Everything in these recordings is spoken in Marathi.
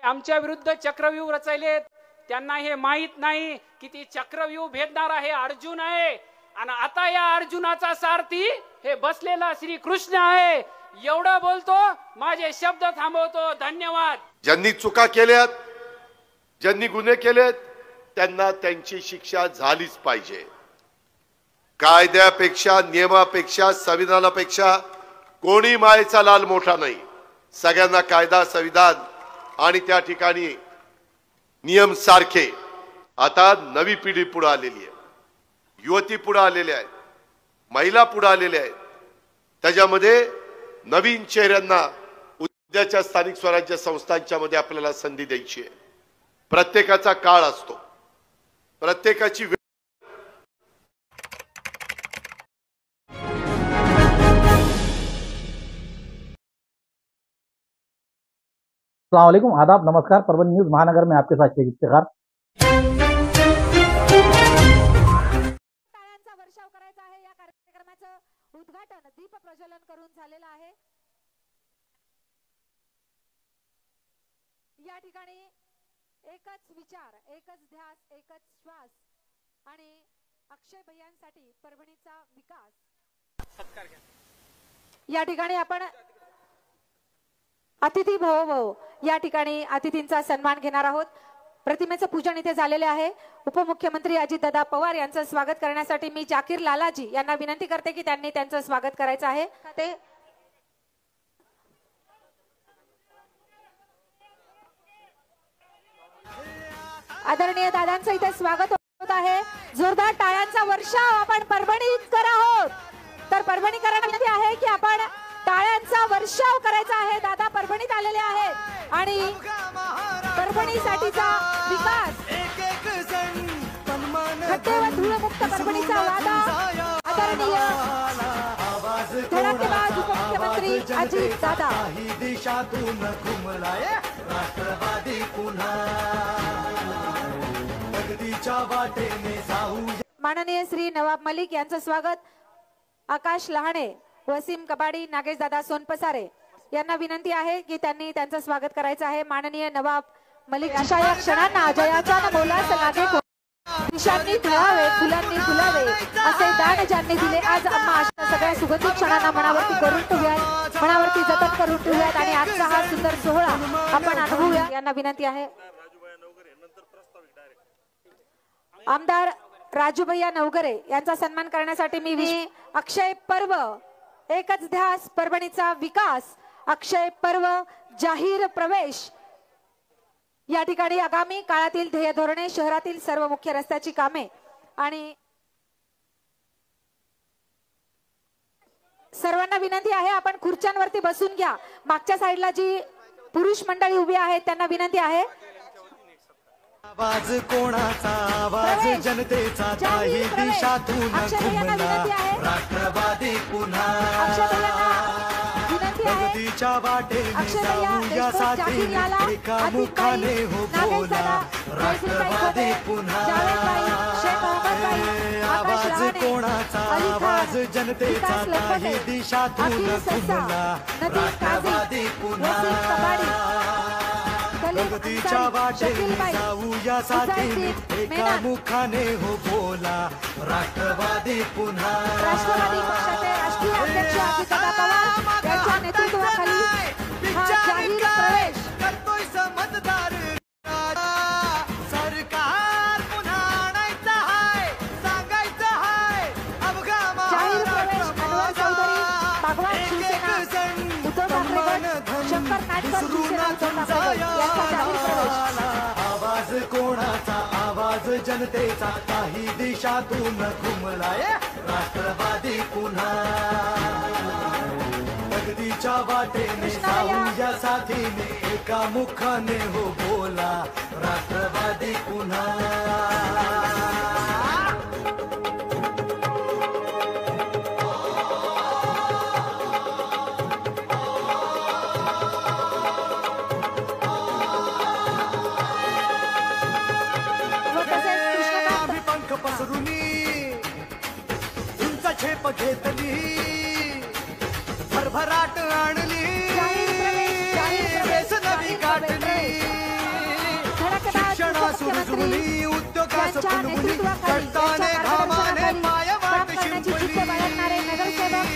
आमच्या विरुद्ध चक्रव्यूह रचलेत, त्यांना हे माहित नाही की ती चक्रव्यूह भेदणारा हे अर्जुन आहे आणि आता या अर्जुनाचा सारथी हे बसलेला श्री कृष्ण आहे। एवढं बोलतो, माझे शब्द थांबवतो। धन्यवाद। ज्यांनी चुका केल्यात, ज्यांनी गुन्हे केलेत, त्यांना त्यांची शिक्षा झालीच पाहिजे। कायद्यापेक्षा, नियमापेक्षा, संविधानापेक्षा कोणी मायेचा लाल मोठा नाही। सगळ्यांना कायदा, संविधान आणि त्या ठिकाणी नियम सारखे। आता नवी पिढी पुढे आलेली आहे, युवती पुढे आलेल्या आहेत, महिला पुढे आलेल्या आहेत। त्याच्यामध्ये नवीन चेहऱ्यांना उद्याच्या स्थानिक स्वराज्य संस्थांच्या मध्ये आपल्याला संधी द्यायची आहे। प्रत्येकाचा काळ असतो, प्रत्येकाची अस्सलाम वालेकुम, आदाब, नमस्कार। परभणी न्यूज महानगर में आपके साथ शेख इफ्तिखार। टाळ्यांचा वर्षाव करायचा आहे। या कार्यक्रमाचं उद्घाटन दीप प्रज्वलन करून झालेलं आहे। या ठिकाणी एकच विचार, एकच ध्यास, एकच श्वास आणि अक्षय भैयांसाठी परभणीचा विकास। या ठिकाणी आपण अतिथी भव भव या ठिकाणी अतिथींचा सन्मान घेणार आहोत। प्रतिमेचं पूजन इथे झालेले आहे। उपमुख्यमंत्री अजितदादा पवार यांचं स्वागत करण्यासाठी मी जाकीर लालाजी यांना विनंती करते की त्यांनी त्यांचं स्वागत करायचं आहे। ते आदरणीय दादांचं इथे स्वागत होत आहे। जोरदार टाळ्यांचा वर्षाव आपण परभणीकर आहोत, तर परभणीकरांना विनंती आहे की आपण टाळ्यांचा वर्षाव करायचा आहे। दादा परभणीत आलेले आहेत आणि परभणीसाठीचा विकास, खड्डे व धूळमुक्त परभणीचा वादा आदरणीय धडाकेबाज उपमुख्यमंत्री अजितदादा। माननीय श्री नवाब मलिक यांचं स्वागत। आकाश लहाणे, वसीम कबाडी, नागेश दादा सोनपसारे यांना विनंती आहे की त्यांनी त्यांचं स्वागत करायचं आहे। माननीय नवाब मलिक, अशा या क्षणांना जयाच्या मोलास लागे दिशांनी धळावे, फुलांनी फुलावे असे दान ज्यांनी दिले। आज आम्हा अशा सगळ्या सुगंधी क्षणांना मनावरती करून ठेवूयात, मनावरती जतन करून ठेवूयात आणि आजचा हा सुंदर सोहळा आपण अनुभवूया। यांना विनंती आहे आमदार राजूभैया नवगरे यांचा सन्मान करण्यासाठी मी अक्षय पर्व, एकच ध्यास, परभणीचा विकास, अक्षय पर्व, जाहीर प्रवेश या ठिकाणी आगामी काळातील ध्येय धोरणे, शहरातील सर्व मुख्य रस्त्याची कामे आणि सर्वांना विनंती आहे आपण खुर्च्यांवरती बसून घ्या। मागच्या साईडला जी पुरुष मंडळी उभी आहेत त्यांना विनंती आहे। आवाज कोणाचा, आवाज जनतेचा, काही दिशातून घुमला राष्ट्रवादी पुन्हा प्रगतीच्या वाटेने जाऊया साथीने, एका मुखाने हो बोला राष्ट्रवादी पुन्हा। आवाज कोणाचा, आवाज जनतेचा, काही दिशातून घुमला राष्ट्रवादी पुन्हा प्रगतीच्या वाटेने जाऊया साथीने, एका मुखाने हो बोला राष्ट्रवादी पुन्हा। राष्ट्रवादी पक्षाचे राष्ट्रीय अध्यक्ष अजितदादा पवार यांच्या नेतृत्वाखाली हा जाहीर प्रवेश करतोय समजदार सरकार पुन्हा आणायचं आहे, सांगायचं आहे अवघा जाहीर प्रवेश अनवर चौधरी, भगवान शिवसेना, उद्धव ठाकरे गट, शंकर नाटकर शिवसेना, उद्धव ठाकरे गट यांचा जाहीर प्रवेश। आवाज कोणाचा, आवाज जनतेचा, काही दिशातून घुमलाय राष्ट्रवादी पुन्हा प्रगतीच्या वाटेने जाऊया साथीने, एका मुखाने हो बोला राष्ट्रवादी पुन्हा। झेप घेतली, भरभराट आणली, वेस नवी गाठली, मुली उद्योगास यांच्या फुलमुली नेतृत्वाखाली, कट्टाने यांच्या घामाने मार्गदर्शनाखाली माया काम वाट करण्याची जिद्द शिंपली बाळगणारे नगरसेवक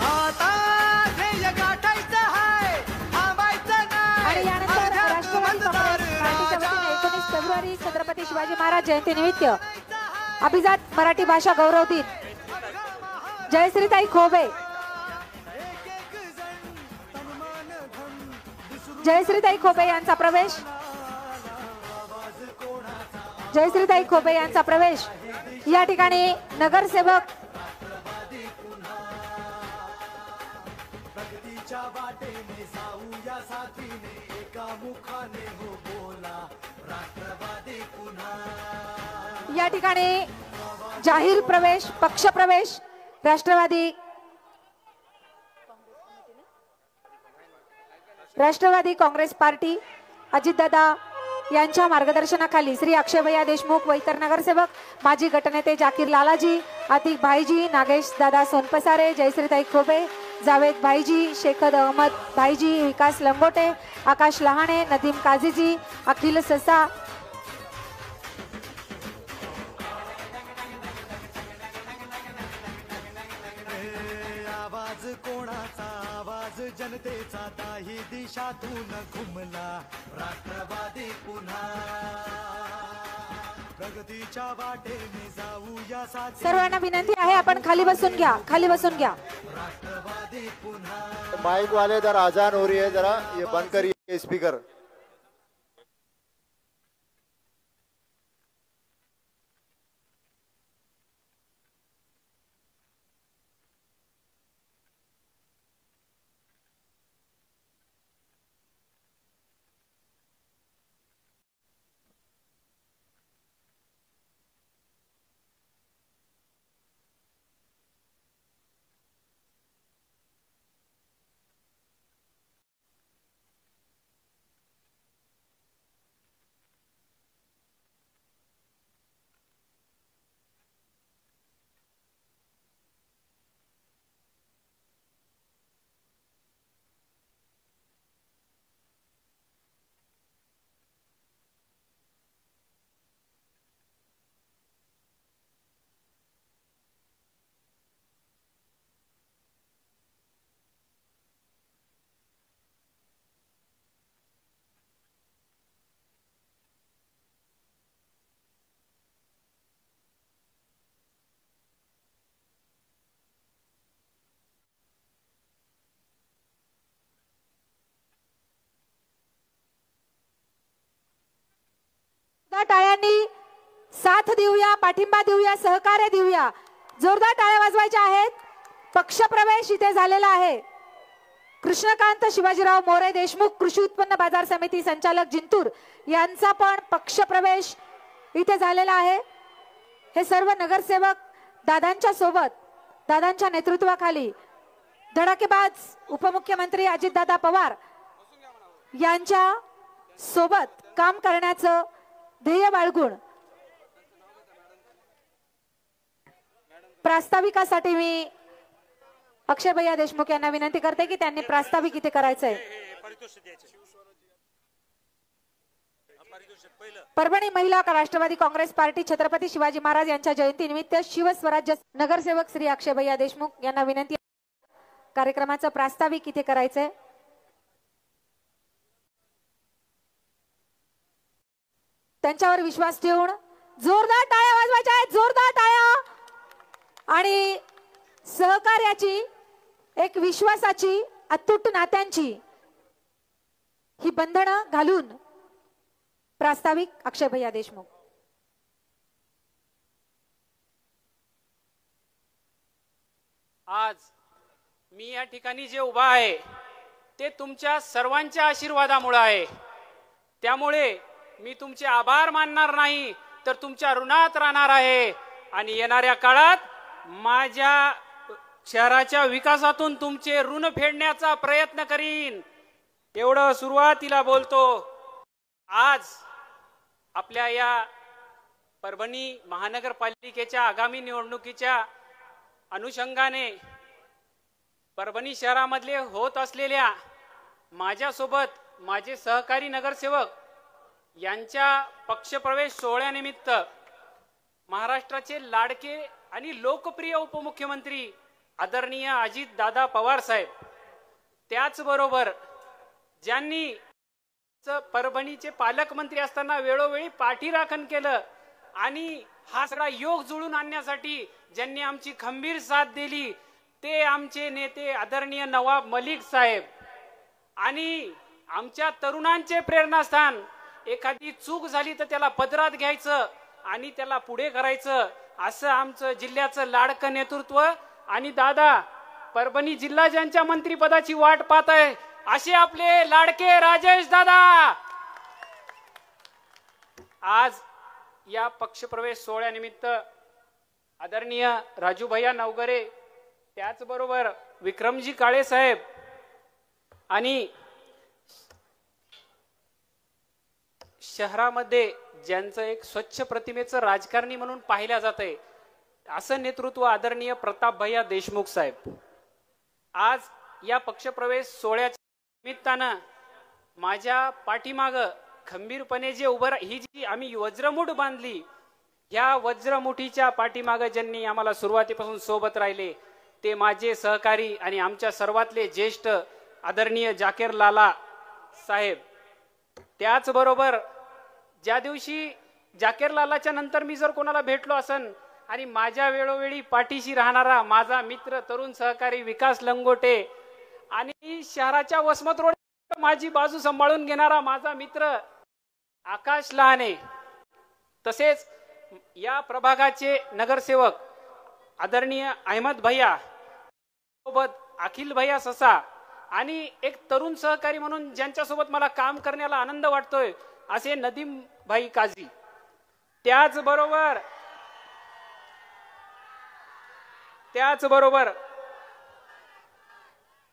आता ध्येय गाठायचं आहे थांबायचं आणि नाही यानंतर अध्यात्म राष्ट्रवादी मतदार काँग्रेस पार्टीच्या वतीने राजा. 19 फेब्रुवारी छत्रपती शिवाजी महाराज जयंतीनिमित्त अभिजात मराठी भाषा गौरव दिन जयश्रीताई खोबे जयश्रीताई खोबे यांचा प्रवेश जयश्रीताई खोबे यांचा प्रवेश या ठिकाणी नगरसेवक प्रगतीच्या वाटेने जाऊया साथीने एका मुखाने हो बोला राष्ट्रवादी पुन्हा या ठिकाणी जाहीर प्रवेश पक्ष प्रवेश राष्ट्रवादी काँग्रेस पार्टी अजितदादा यांच्या मार्गदर्शनाखाली श्री अक्षयभैया देशमुख व इतर नगरसेवक माजी गटनेते जाकीर लालाजी आतिक भाईजी नागेश दादा सोनपसारे जयश्रीताई खोबे जावेद भाईजी शेखद अहमद भाईजी विकास लंगोटे आकाश लहाणे नदीम काझीजी अखिल ससा आवाज कोणाचा आवाज जनतेचा ताही दिशातून घुमला राष्ट्रवादी पुन्हा प्रगतीच्या वाटेने जाऊया साथी सर्वांना विनंती आहे आपण खाली बसून घ्या राष्ट्रवादी पुन्हा माइक वाले जरा अजान हो रही है, जरा ये बंद करिए स्पीकर. टाळ्यांनी साथ देऊया पाठिंबा देऊया सहकार्य देऊया जोरदार टाळ्या वाजवायच्या आहेत. पक्ष प्रवेश इथे झालेला आहे. कृष्णकांत शिवाजीराव मोरे देशमुख कृषी उत्पन्न बाजार समिती संचालक जिंतूर यांचा पण पक्ष प्रवेश इथे झालेला आहे. हे सर्व नगरसेवक दादांच्या सोबत दादांच्या नेतृत्वाखाली धडाकेबाज उपमुख्यमंत्री अजितदादा पवार यांच्या सोबत काम करण्याचं ध्येय बाळगून प्रास्ताविकासाठी मी अक्षयभैया देशमुख यांना विनंती करते की त्यांनी प्रास्ताविक इथे करायचंय. परभणी महिला राष्ट्रवादी काँग्रेस पार्टी छत्रपती शिवाजी महाराज यांच्या जयंतीनिमित्त शिवस्वराज्य नगरसेवक श्री अक्षयभैया देशमुख यांना विनंती कार्यक्रमाचं प्रास्ताविक इथे करायचंय. त्यांच्यावर विश्वास ठेवून जोरदार टाळ्या वाजवायच्या आहेत. जोरदार टाळ्या आणि सहकार्याची एक विश्वासाची अतूट नात्यांची ही बंधनं घालून प्रास्ताविक अक्षयभैया देशमुख. आज मी या ठिकाणी जे उभा आहे ते तुमच्या सर्वांच्या आशीर्वादामुळे आहे. त्यामुळे मी तुमचे आभार मानणार नाही तर तुमच्या ऋणात राहणार आहे आणि येणाऱ्या काळात माझ्या शहराच्या विकासातून तुमचे ऋण फेडण्याचा प्रयत्न करीन. एवढं सुरुवातीला बोलतो. आज आपल्या या परभणी महानगरपालिकेच्या आगामी निवडणुकीच्या अनुषंगाने परभणी शहरामधले होत असलेल्या माझ्यासोबत माझे सहकारी नगरसेवक यांच्या पक्षप्रवेश सोहळ्यानिमित्त महाराष्ट्राचे लाडके आणि लोकप्रिय उपमुख्यमंत्री आदरणीय अजित दादा पवार साहेब, त्याचबरोबर ज्यांनी परभणीचे पालकमंत्री असताना वेळोवेळी पाठीराखण केलं आणि हा सगळा योग जुळून आणण्यासाठी ज्यांनी आमची खंबीर साथ दिली, ते आमचे नेते आदरणीय नवाब मलिक साहेब. आणि आमच्या तरुणांचे प्रेरणास्थान, एखादी चूक झाली तर त्याला पदरात घ्यायचं आणि त्याला पुढे करायचं, असं आमचं जिल्ह्याचं लाडकं नेतृत्व. आणि दादा, परभणी जिल्हा ज्यांच्या मंत्रिपदाची वाट पाहत आहे असे आपले लाडके राजेश दादा आज या पक्षप्रवेश सोहळ्यानिमित्त आदरणीय राजू भैया नवगरे, त्याचबरोबर विक्रमजी काळे साहेब आणि शहरामध्ये ज्यांचं एक स्वच्छ प्रतिमेचं राजकारणी म्हणून पाहिल्या जात आहे असं नेतृत्व आदरणीय प्रताप भैया देशमुख साहेब, आज या पक्षप्रवेश सोहळ्याच्या निमित्तानं माझ्या पाठीमाग खंबीरपणे जे उभं ही जी आम्ही वज्रमुठ बांधली, या वज्रमुठीच्या पाठीमाग ज्यांनी आम्हाला सुरुवातीपासून सोबत राहिले ते माझे सहकारी आणि आमच्या सर्वातले ज्येष्ठ आदरणीय जाकेर लाला साहेब. त्याचबरोबर ज्या दिवशी जाकेर लालाच्या नंतर मी जर कोणाला भेटलो असन आणि माझ्या वेळोवेळी पाठीशी राहणारा माझा मित्र तरुण सहकारी विकास लंगोटे आणि शहराच्या वसमत रोड माझी बाजू सांभाळून घेणारा माझा मित्र आकाश लहाने, तसेच या प्रभागाचे नगरसेवक आदरणीय अहमद भैया सोबत अखिल भैया ससा आणि एक तरुण सहकारी म्हणून ज्यांच्यासोबत मला काम करण्याला आनंद वाटतोय असे नदीम भाई काझी. त्याचबरोबर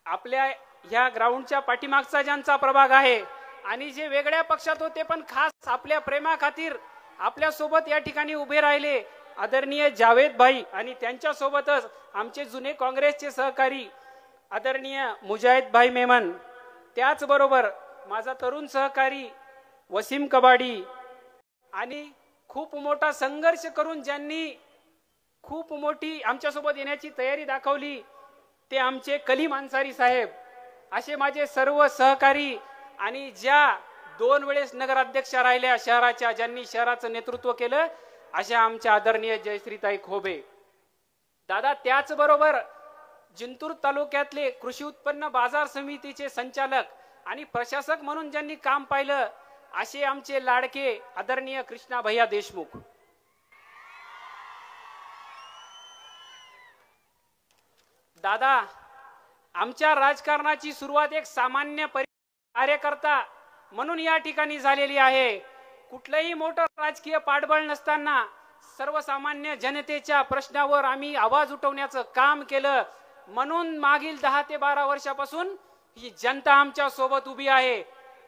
आपल्या ह्या ग्राउंडच्या पाठीमागचा ज्यांचा प्रभाग आहे आणि जे वेगळ्या पक्षात होते पण खास आपल्या प्रेमा खातीर आपल्या सोबत या ठिकाणी उभे राहिले आदरणीय जावेद भाई आणि त्यांच्या सोबतच आमचे जुने काँग्रेसचे सहकारी आदरणीय मुजाहिद भाई मेमन, त्याचबरोबर माझा तरुण सहकारी वसीम कबाडी आणि खूप मोठा संघर्ष करून ज्यांनी खूप मोठी आमच्यासोबत येण्याची तयारी दाखवली ते आमचे कलीम अन्सारी साहेब, असे माझे सर्व सहकारी आणि ज्या 2 वेळेस नगराध्यक्ष राहिल्या शहराच्या, ज्यांनी शहराचं नेतृत्व केलं अशा आमच्या आदरणीय जयश्रीताई खोबे दादा. त्याचबरोबर जिंतूर तालुक्यातले कृषी उत्पन्न बाजार समितीचे संचालक आणि प्रशासक म्हणून ज्यांनी काम पाहिलं असे आमचे लाडके आदरणीय कृष्णा भैया देशमुख. दादा, आमच्या राजकारणाची सुरुवात एक सामान्य कार्यकर्ता म्हणून या ठिकाणी झालेली आहे. कुठलंही मोठं राजकीय पाठबळ नसताना सर्वसामान्य जनतेच्या प्रश्नावर आम्ही आवाज उठवण्याचं काम केलं, म्हणून मागील 10 ते 12 वर्षापासून ही जनता आमच्या सोबत उभी आहे.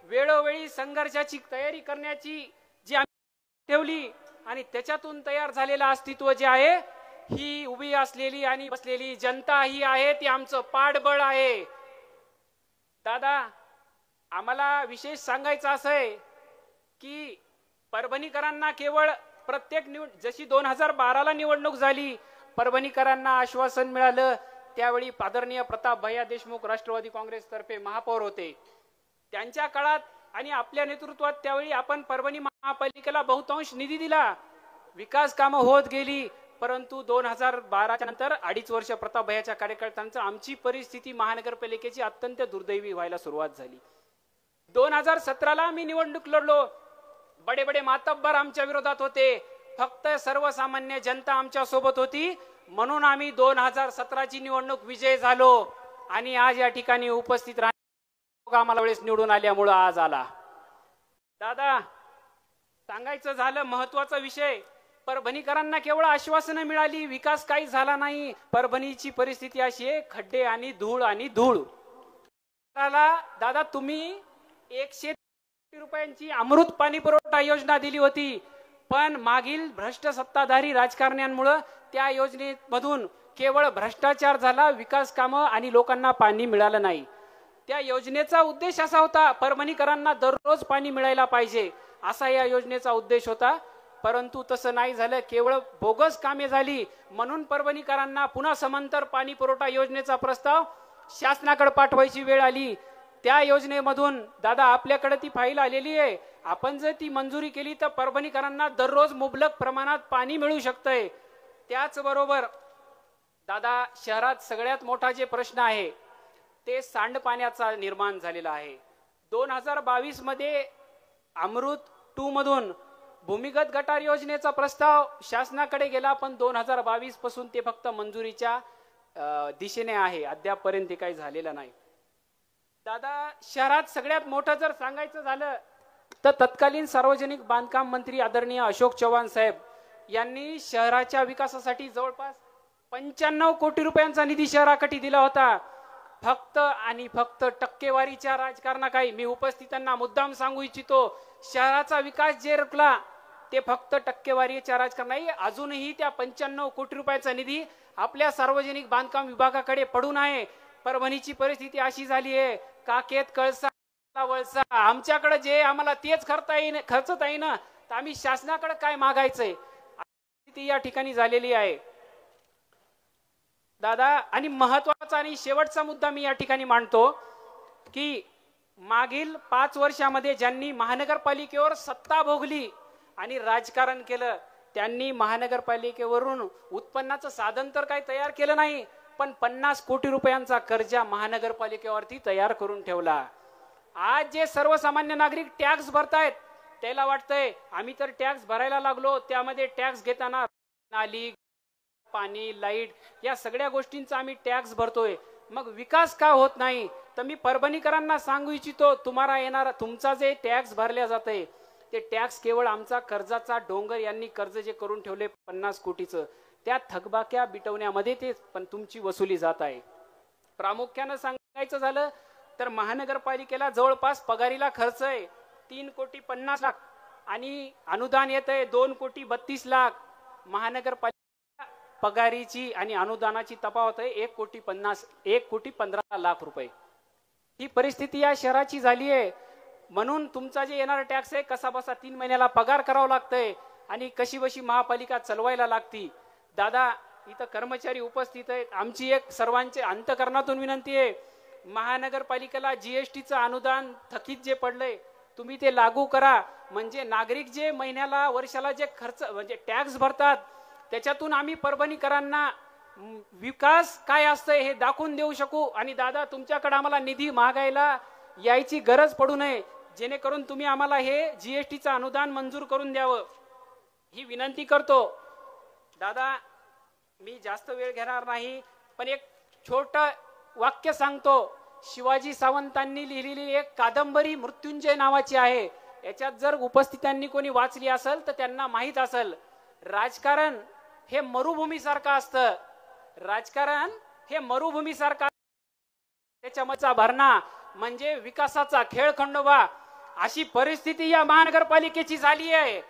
वेळोवेळी संघर्षाची तयारी करण्याची जी आम्ही ठेवली आणि त्याच्यातून तयार झालेलं अस्तित्व जे आहे, ही उभी असलेली आणि बसलेली जनता ही आहे, ती आमचं पाठबळ आहे. दादा, आम्हाला विशेष सांगायचं असं आहे की परभणीकरांना केवळ प्रत्येक जशी 2012ला निवडणूक झाली, परभणीकरांना आश्वासन मिळालं, त्यावेळी आदरणीय प्रताप भैया देशमुख राष्ट्रवादी काँग्रेस तर्फे महापौर होते. त्यांच्या काळात आणि आपल्या नेतृत्वात त्यावेळी आपण परभणी महापालिकेला बहुतांश निधी दिला, विकास कामं होत गेली. परंतु 2012च्या नंतर 2.5 वर्ष प्रताप भैयाच्या कार्यकर्त्यांचा आमची परिस्थिती महानगरपालिकेची अत्यंत दुर्दैवी व्हायला सुरुवात झाली. 2017ला मी निवडणूक लढलो, बडे बडे मातब्बर आमच्या विरोधात होते, फक्त सर्वसामान्य जनता आमच्या सोबत होती, म्हणून आम्ही 2017ची निवडणूक विजय झालो आणि आज या ठिकाणी उपस्थित राहणे आम्हाला वेळेस निवडून आल्यामुळे आज आला. दादा, सांगायचं झालं महत्वाचा विषय, परभणीकरांना केवळ आश्वासनं मिळाली, विकास काही झाला नाही. परभणीची परिस्थिती अशी आहे, खड्डे आणि धूळ आणि धूळ. दादा, तुम्ही 100 कोटी रुपयांची अमृत पाणी पुरवठा योजना दिली होती, पण मागील भ्रष्ट सत्ताधारी राजकारण्यांमुळे त्या योजनेमधून केवळ भ्रष्टाचार झाला, विकास कामं आणि लोकांना पाणी मिळालं नाही. त्या योजनेचा उद्देश असा होता, परभणीकरांना दररोज पाणी मिळायला पाहिजे, असा या योजनेचा उद्देश होता. परंतु तसं नाही झालं, केवळ बोगस कामे झाली. म्हणून परभणीकरांना पुन्हा समांतर पाणी पुरवठा योजनेचा प्रस्ताव शासनाकडे पाठवायची वेळ आली. त्या योजनेमधून दादा आपल्याकडे ती फाईल आलेली आहे. आपण जर ती मंजुरी केली तर परभणीकरांना दररोज मुबलक प्रमाणात पाणी मिळू शकतंय. त्याचबरोबर दादा शहरात सगळ्यात मोठा जे प्रश्न आहे ते सांडपाण्याचा निर्माण झालेला आहे. 2022 मध्ये अमृत 2 मधून भूमिगत गटार योजनेचा प्रस्ताव शासनाकडे गेला, पण 2022 पासून ते फक्त मंजुरीच्या दिशेने आहे. अद्यापपर्यंत काही झालेलं नाही. दादा शहरात सगळ्यात मोठं जर सांगायचं झालं तर तत्कालीन सार्वजनिक बांधकाम मंत्री आदरणीय अशोक चव्हाण साहेब यांनी शहराच्या विकासासाठी जवळपास 95 कोटी रुपयांचा निधी शहरासाठी दिला होता. फक्त आणि फक्त टक्केवारीच्या राजकारणाखाली मी उपस्थितांना मुद्दाम सांगू इच्छितो, शहराचा विकास जे रुकला ते फक्त टक्केवारीच्या राजकारण नाही. अजूनही त्या 95 कोटी रुपयाचा निधी आपल्या सार्वजनिक बांधकाम विभागाकडे पडून आहे. परभणीची परिस्थिती अशी झाली आहे, काकेत कळसा वळसा, आमच्याकडे जे आम्हाला तेच खर्चता येईन तर आम्ही शासनाकडे काय मागायचंय, ती या ठिकाणी झालेली आहे. दादा आणि महत्वाचा आणि शेवटचा मुद्दा मी या ठिकाणी मांडतो की मागील 5 वर्षामध्ये ज्यांनी महानगरपालिकेवर सत्ता भोगली आणि राजकारण केलं त्यांनी महानगरपालिकेवरून उत्पन्नाचं साधन तर काही तयार केलं नाही, पण 50 कोटी रुपयांचा कर्जा महानगरपालिकेवरती तयार करून ठेवला. आज जे सर्वसामान्य नागरिक टॅक्स भरतायत त्याला वाटतंय आम्ही तर टॅक्स भरायला लागलो, त्यामध्ये टॅक्स घेताना नाली पाणी लाईट या सगळ्या गोष्टींचा आम्ही टॅक्स भरतोय, मग विकास का होत नाही. तर मी परभणीकरांना सांगू इच्छितो, तुम्हाला येणारा तुमचा जे टॅक्स भरल्या जाते ते टॅक्स केवळ आमचा कर्जाचा डोंगर यांनी कर्ज जे करून ठेवले 50 कोटीचं त्या थकबाक्या बिटवण्यामध्ये ते पण तुमची वसुली जात आहे. प्रामुख्यानं सांगायचं झालं तर महानगरपालिकेला जवळपास पगारीला खर्च आहे 3 कोटी 50 लाख आणि अनुदान येत आहे 2 कोटी 32 लाख. महानगरपालिका पगारीची आणि अनुदानाची तफावत आहे 1 कोटी 15 लाख रुपये. ही परिस्थिती या शहराची झाली आहे. म्हणून तुमचा जे येणारा टॅक्स आहे कसा बसा 3 महिन्याला पगार करावा लागतंय आणि कशी बशी महापालिका चालवायला लागती. दादा इथं कर्मचारी उपस्थित आहेत, आमची एक सर्वांचे अंतकरणातून विनंती आहे, महानगरपालिकेला जीएसटीचं अनुदान थकीत जे पडलंय तुम्ही ते लागू करा. म्हणजे नागरिक जे महिन्याला वर्षाला जे खर्च म्हणजे टॅक्स भरतात त्याच्यातून आम्ही परभणीकरांना विकास काय असतंय हे दाखवून देऊ शकू. आणि दादा तुमच्याकडे आम्हाला निधी मागायला यायची गरज पडू नये, जेणेकरून तुम्ही आम्हाला हे जीएसटीचं अनुदान मंजूर करून द्यावं ही विनंती करतो. दादा मी जास्त वेळ घेणार नाही, पण एक छोटं वाक्य सांगतो. शिवाजी सावंतांनी लिहिलेली एक कादंबरी मृत्युंजय नावाची आहे. याच्यात जर उपस्थितांनी कोणी वाचली असेल तर त्यांना माहित असेल, राजकारण हे मरुभूमीसारखं असतं. राजकारण हे मरुभूमीसारखं, त्याच्यामधचा भरणा म्हणजे विकासाचा खेळखंडोबा. अशी परिस्थिती या महानगरपालिकेची झाली आहे.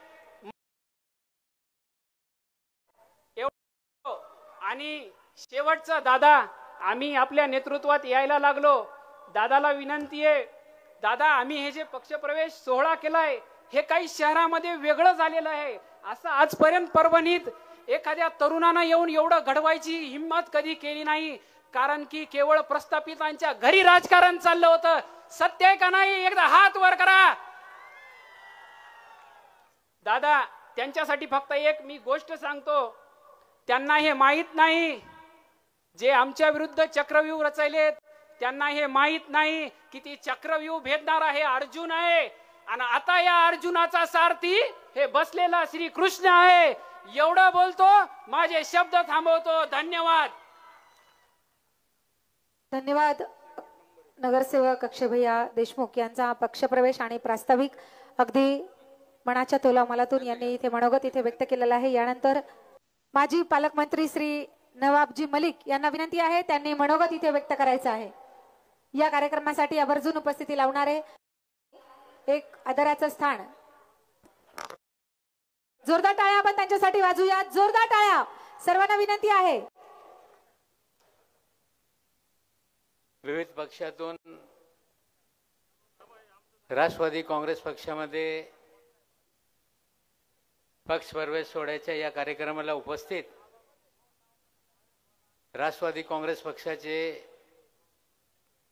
आणि शेवटचं दादा आम्ही आपल्या नेतृत्वात यायला लागलो. दादाला विनंती आहे, दादा आम्ही हे जे पक्षप्रवेश सोहळा केलाय हे काही शहरामध्ये वेगळं झालेलं आहे. असं आजपर्यंत परभणीत एखाद्या तरुणानं येऊन एवढं घडवायची हिंमत कधी केली नाही, कारण की केवळ प्रस्थापितांच्या घरी राजकारण चाललं होतं. सत्य आहे का नाही? एकदा हात वर करा. दादा त्यांच्यासाठी फक्त एक मी गोष्ट सांगतो, त्यांना हे माहित नाही, जे आमच्या विरुद्ध चक्रव्यूह रचलेत त्यांना हे माहित नाही की ती चक्रव्यूह भेदणारा हे अर्जुन आहे आणि आता या अर्जुनाचा सारथी हे बसलेला श्री कृष्ण आहे. एवढं बोलतो, माझे शब्द थांबवतो. धन्यवाद. धन्यवाद. नगरसेवक अक्षयभैया देशमुख यांचा पक्षप्रवेश आणि प्रास्ताविक अगदी मनाच्या तोलामलातून यांनी इथे मनोगत इथे व्यक्त केलेला आहे. यानंतर माजी पालकमंत्री श्री नवाबजी मलिक यांना विनंती आहे, त्यांनी मनोगत इथे व्यक्त करायचं आहे. या कार्यक्रमासाठी आवर्जून उपस्थिती लावणारे एक आदराचं स्थान. जोरदार टाळ्या आपण त्यांच्यासाठी वाजूया. जोरदार टाळ्या. सर्वांना विनंती आहे. विविध पक्षातून राष्ट्रवादी काँग्रेस पक्षामध्ये पक्ष प्रवेश सोहळ्याच्या या कार्यक्रमाला उपस्थित राष्ट्रवादी काँग्रेस पक्षाचे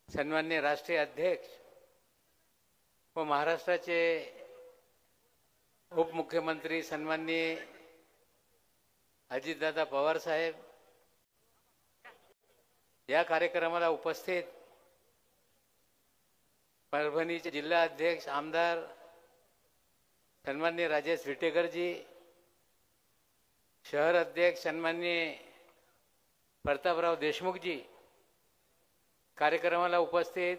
सन्माननीय राष्ट्रीय अध्यक्ष व महाराष्ट्राचे उपमुख्यमंत्री सन्माननीय अजितदादा पवार साहेब, या कार्यक्रमाला उपस्थित परभणीचे जिल्हा अध्यक्ष आमदार सन्माननीय राजेश विटेकर जी, शहर अध्यक्ष सन्माननीय प्रतापराव देशमुख जी, कार्यक्रमाला उपस्थित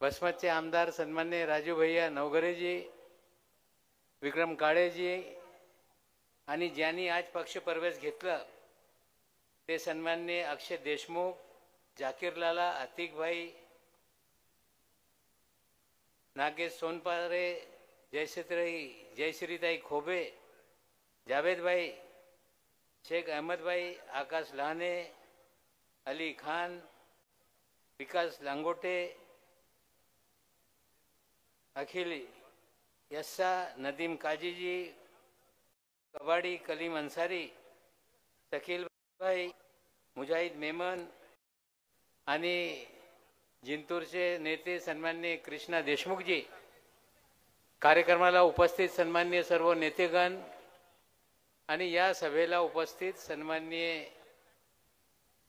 बसमतचे आमदार सन्माननीय राजू भैया नवघरे जी, विक्रम काळे जी आणि ज्यांनी आज पक्ष प्रवेश घेतला ते सन्माननीय अक्षय देशमुख, जाकीर लाला, अतिक भाई, नागेश सोनपारे, जयश्रीताई खोबे, जावेद भाई, शेख अहमद भाई, आकाश लहाने, अली खान, विकास लांगोटे, अखिल यस्सा, नदीम काजी जी, कबाडी कलीम अंसारी, शकील भाई, मुजाहिद मेमन आणि जिंतूरचे नेते सन्माननीय कृष्णा देशमुख जी, कार्यक्रमाला उपस्थित सन्माननीय सर्व नेतेगण आणि या सभेला उपस्थित सन्माननीय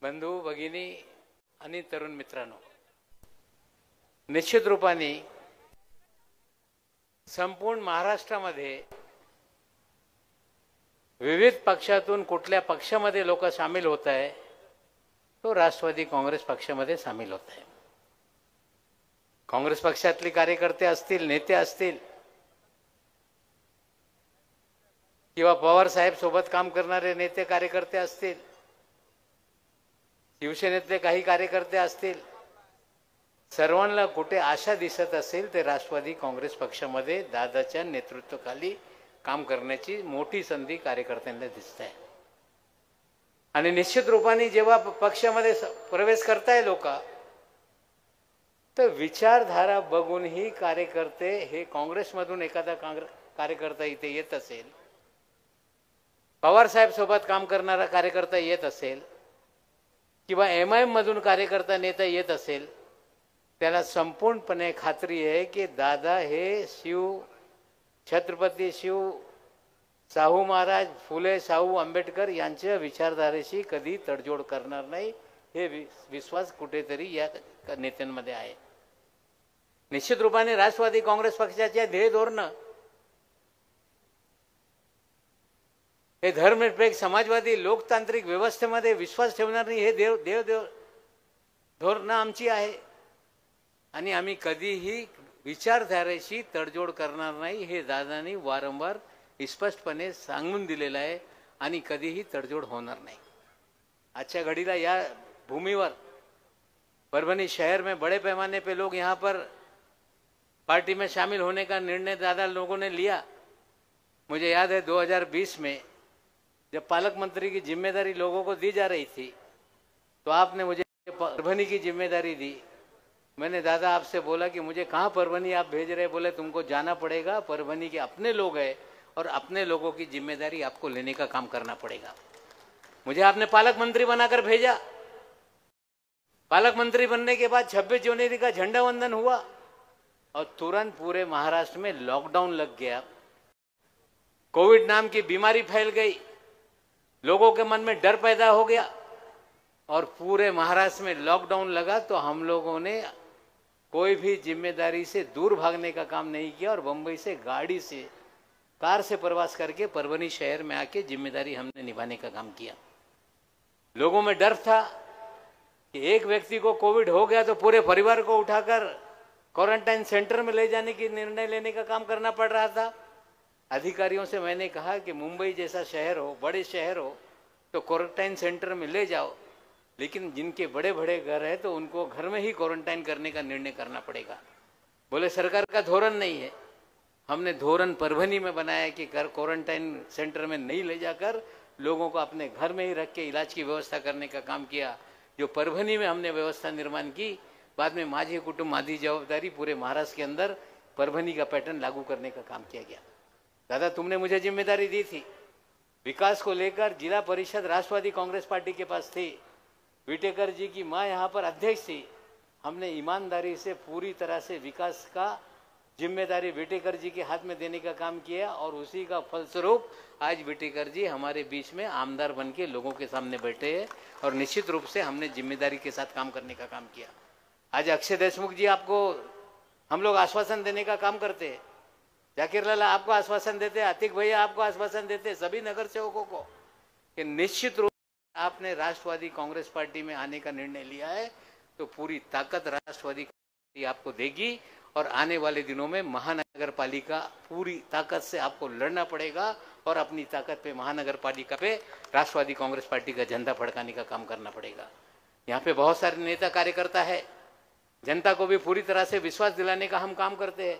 बंधू भगिनी आणि तरुण मित्रांनो, निश्चित रूपाने संपूर्ण महाराष्ट्रामध्ये विविध पक्षातून कुठल्या पक्षामध्ये लोक सामील होत आहे तो राष्ट्रवादी काँग्रेस पक्षामध्ये सामील होत आहे. काँग्रेस पक्षातले कार्यकर्ते असतील, नेते असतील किंवा पवार साहेब सोबत काम करणारे नेते कार्यकर्ते असतील, शिवसेनेतले काही कार्यकर्ते असतील, सर्वांना कुठे आशा दिसत असेल ते राष्ट्रवादी काँग्रेस पक्षामध्ये दादाच्या नेतृत्वाखाली काम करण्याची मोठी संधी कार्यकर्त्यांना दिसत आहे. आणि निश्चित रूपाने जेव्हा पक्षामध्ये प्रवेश करताय लोक तर विचारधारा बघूनही कार्यकर्ते हे काँग्रेसमधून एखादा कार्यकर्ता इथे येत असेल, पवार साहेब सोबत काम करणारा कार्यकर्ता येत असेल किंवा MIM मधून कार्यकर्ता नेता येत असेल, त्याला संपूर्णपणे खात्री आहे की दादा हे छत्रपती शिव शाहू महाराज फुले शाहू आंबेडकर यांच्या विचारधारेशी कधी तडजोड करणार नाही, हे विश्वास कुठेतरी या नेत्यांमध्ये आहे. निश्चित रूपाने राष्ट्रवादी काँग्रेस पक्षाचे ध्येय धोरण हे धर्मनिरपेक्ष समाजवादी लोकतांत्रिक व्यवस्थेमध्ये विश्वास ठेवणारी हे देव धोरण आमची आहे आणि आम्ही कधीही विचारधारेशी तडजोड करणार नाही हे दादांनी वारंवार स्पष्टपणे सांगून दिलेलं आहे आणि कधीही तडजोड होणार नाही. आजच्या घडीला या भूमिवर परभनी शहर में बड़े पैमाने पे लोग यहाँ पर पार्टी में शामिल होने का निर्णय दादा लोगों ने लिया. मुझे याद है 2020 में जब पालक मंत्री की जिम्मेदारी लोगों को दी जा रही थी तो आपने मुझे परभनी की जिम्मेदारी दी. मैंने दादा आपसे बोला कि मुझे कहाँ परभनी आप भेज रहे, बोले तुमको जाना पड़ेगा, परभनी के अपने लोग हैं और अपने लोगों की जिम्मेदारी आपको लेने का काम करना पड़ेगा. मुझे आपने पालक मंत्री बनाकर भेजा. पालक मंत्री बनने के बाद 26 जनवरी का झंडा वंदन हुआ और तुरंत पूरे महाराष्ट्र में लॉकडाउन लग गया. कोविड नाम की बीमारी फैल गई, लोगों के मन में डर पैदा हो गया और पूरे महाराष्ट्र में लॉकडाउन लगा. तो हम लोगों ने कोई भी जिम्मेदारी से दूर भागने का काम नहीं किया और बंबई से गाड़ी से कार से प्रवास करके परभनी शहर में आके जिम्मेदारी हमने निभाने का काम किया. लोगों में डर था कि एक व्यक्ति को कोविड हो गया तो पूरे परिवार को उठाकर क्वारंटाइन सेंटर में ले जाने की निर्णय लेने का काम करना पड़ रहा था. अधिकारियों से मैंने कहा कि मुंबई जैसा शहर हो, बड़े शहर हो तो क्वारंटाइन सेंटर में ले जाओ, लेकिन जिनके बड़े बड़े घर है तो उनको घर में ही क्वारंटाइन करने का निर्णय करना पड़ेगा. बोले सरकार का धोरण नहीं है. हमने धोरण परभनी में बनाया कि घर क्वारंटाइन सेंटर में नहीं ले जाकर लोगों को अपने घर में ही रख के इलाज की व्यवस्था करने का काम किया. जो परभनी में हमने व्यवस्था निर्माण की, बाद में माझी कुटुंब माझी जवाबदारी पूरे महाराष्ट्र के अंदर परभनी का पैटर्न लागू करने का काम किया गया. दादा तुमने मुझे जिम्मेदारी दी थी, विकास को लेकर जिला परिषद राष्ट्रवादी कांग्रेस पार्टी के पास थी, विटेकर जी की माँ यहाँ पर अध्यक्ष थी। हमने ईमानदारी से पूरी तरह से विकास का जिम्मेदारी विटेकर जी के हाथ में देने का काम किया और उसी का फलस्वरूप आज विटेकर जी हमारे बीच में आमदार बन के लोगों के सामने बैठे हैं और निश्चित रूप से हमने जिम्मेदारी के साथ काम करने का काम किया। आज अक्षय देशमुख जी आपको हम लोग आश्वासन देने का काम करते हैं, जाकिर लाल आपको आश्वासन देते हैं, अतिक भैया आपको आश्वासन देते हैं, सभी नगर सेवकों को कि निश्चित रूप से आपने राष्ट्रवादी कांग्रेस पार्टी में आने का निर्णय लिया है तो पूरी ताकत राष्ट्रवादी पार्टी आपको देगी और आने वाले दिनों में महानगर पालिका पूरी ताकत से आपको लड़ना पड़ेगा और अपनी ताकत पे महानगर पालिका पे राष्ट्रवादी कांग्रेस पार्टी का झंडा फड़काने का काम करना पड़ेगा। यहाँ पे बहुत सारे नेता कार्यकर्ता है, जनता को भी पूरी तरह से विश्वास दिलाने का हम काम करते हैं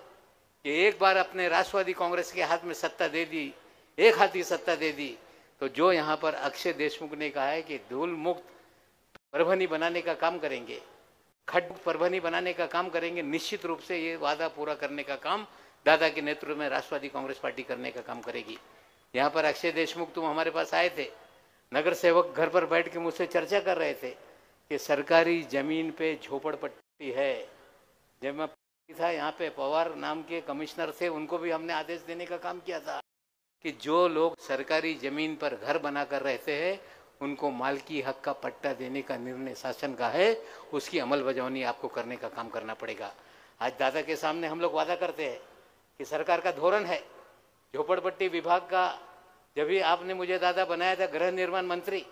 कि एक बार अपने राष्ट्रवादी कांग्रेस के हाथ में सत्ता दे दी, एक हाथ की सत्ता दे दी, तो जो यहाँ पर अक्षय देशमुख ने कहा है कि धूल मुक्त परभनी बनाने का काम करेंगे, खड्ड परभनी बनाने का काम करेंगे, निश्चित रूप से ये वादा पूरा करने का काम दादा के नेतृत्व में राष्ट्रवादी कांग्रेस पार्टी करने का काम करेगी। यहाँ पर अक्षय देशमुख तुम हमारे पास आए थे, नगर सेवक घर पर बैठ के मुझसे चर्चा कर रहे थे कि सरकारी जमीन पे झोपड़पट्टी है। जब मैं था यहाँ पे पवार नाम के कमिश्नर थे, उनको भी हमने आदेश देने का काम किया था कि जो लोग सरकारी जमीन पर घर बनाकर रहते हैं उनको मालकी हक का पट्टा देने का निर्णय शासन का है, उसकी अमलबजावनी आपको करने का काम करना पड़ेगा। आज दादा के सामने हम लोग वादा करते हैं कि सरकार का धोरण है झोपड़पट्टी विभाग का। जब भी आपने मुझे दादा बनाया था गृह निर्माण मंत्री,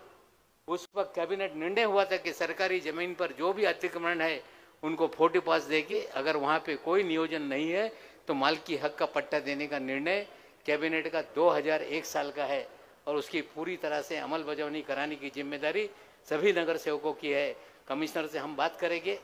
उस वक्त कैबिनेट निर्णय हुआ था कि सरकारी जमीन पर जो भी अतिक्रमण है उनको 40 पास देके, अगर वहाँ पे कोई नियोजन नहीं है तो मालकी हक का पट्टा देने का निर्णय कैबिनेट का 2001 साल का है और उसकी पूरी तरह से अमल बजावनी कराने की जिम्मेदारी सभी नगर सेवकों की है। कमिश्नर से हम बात करेंगे,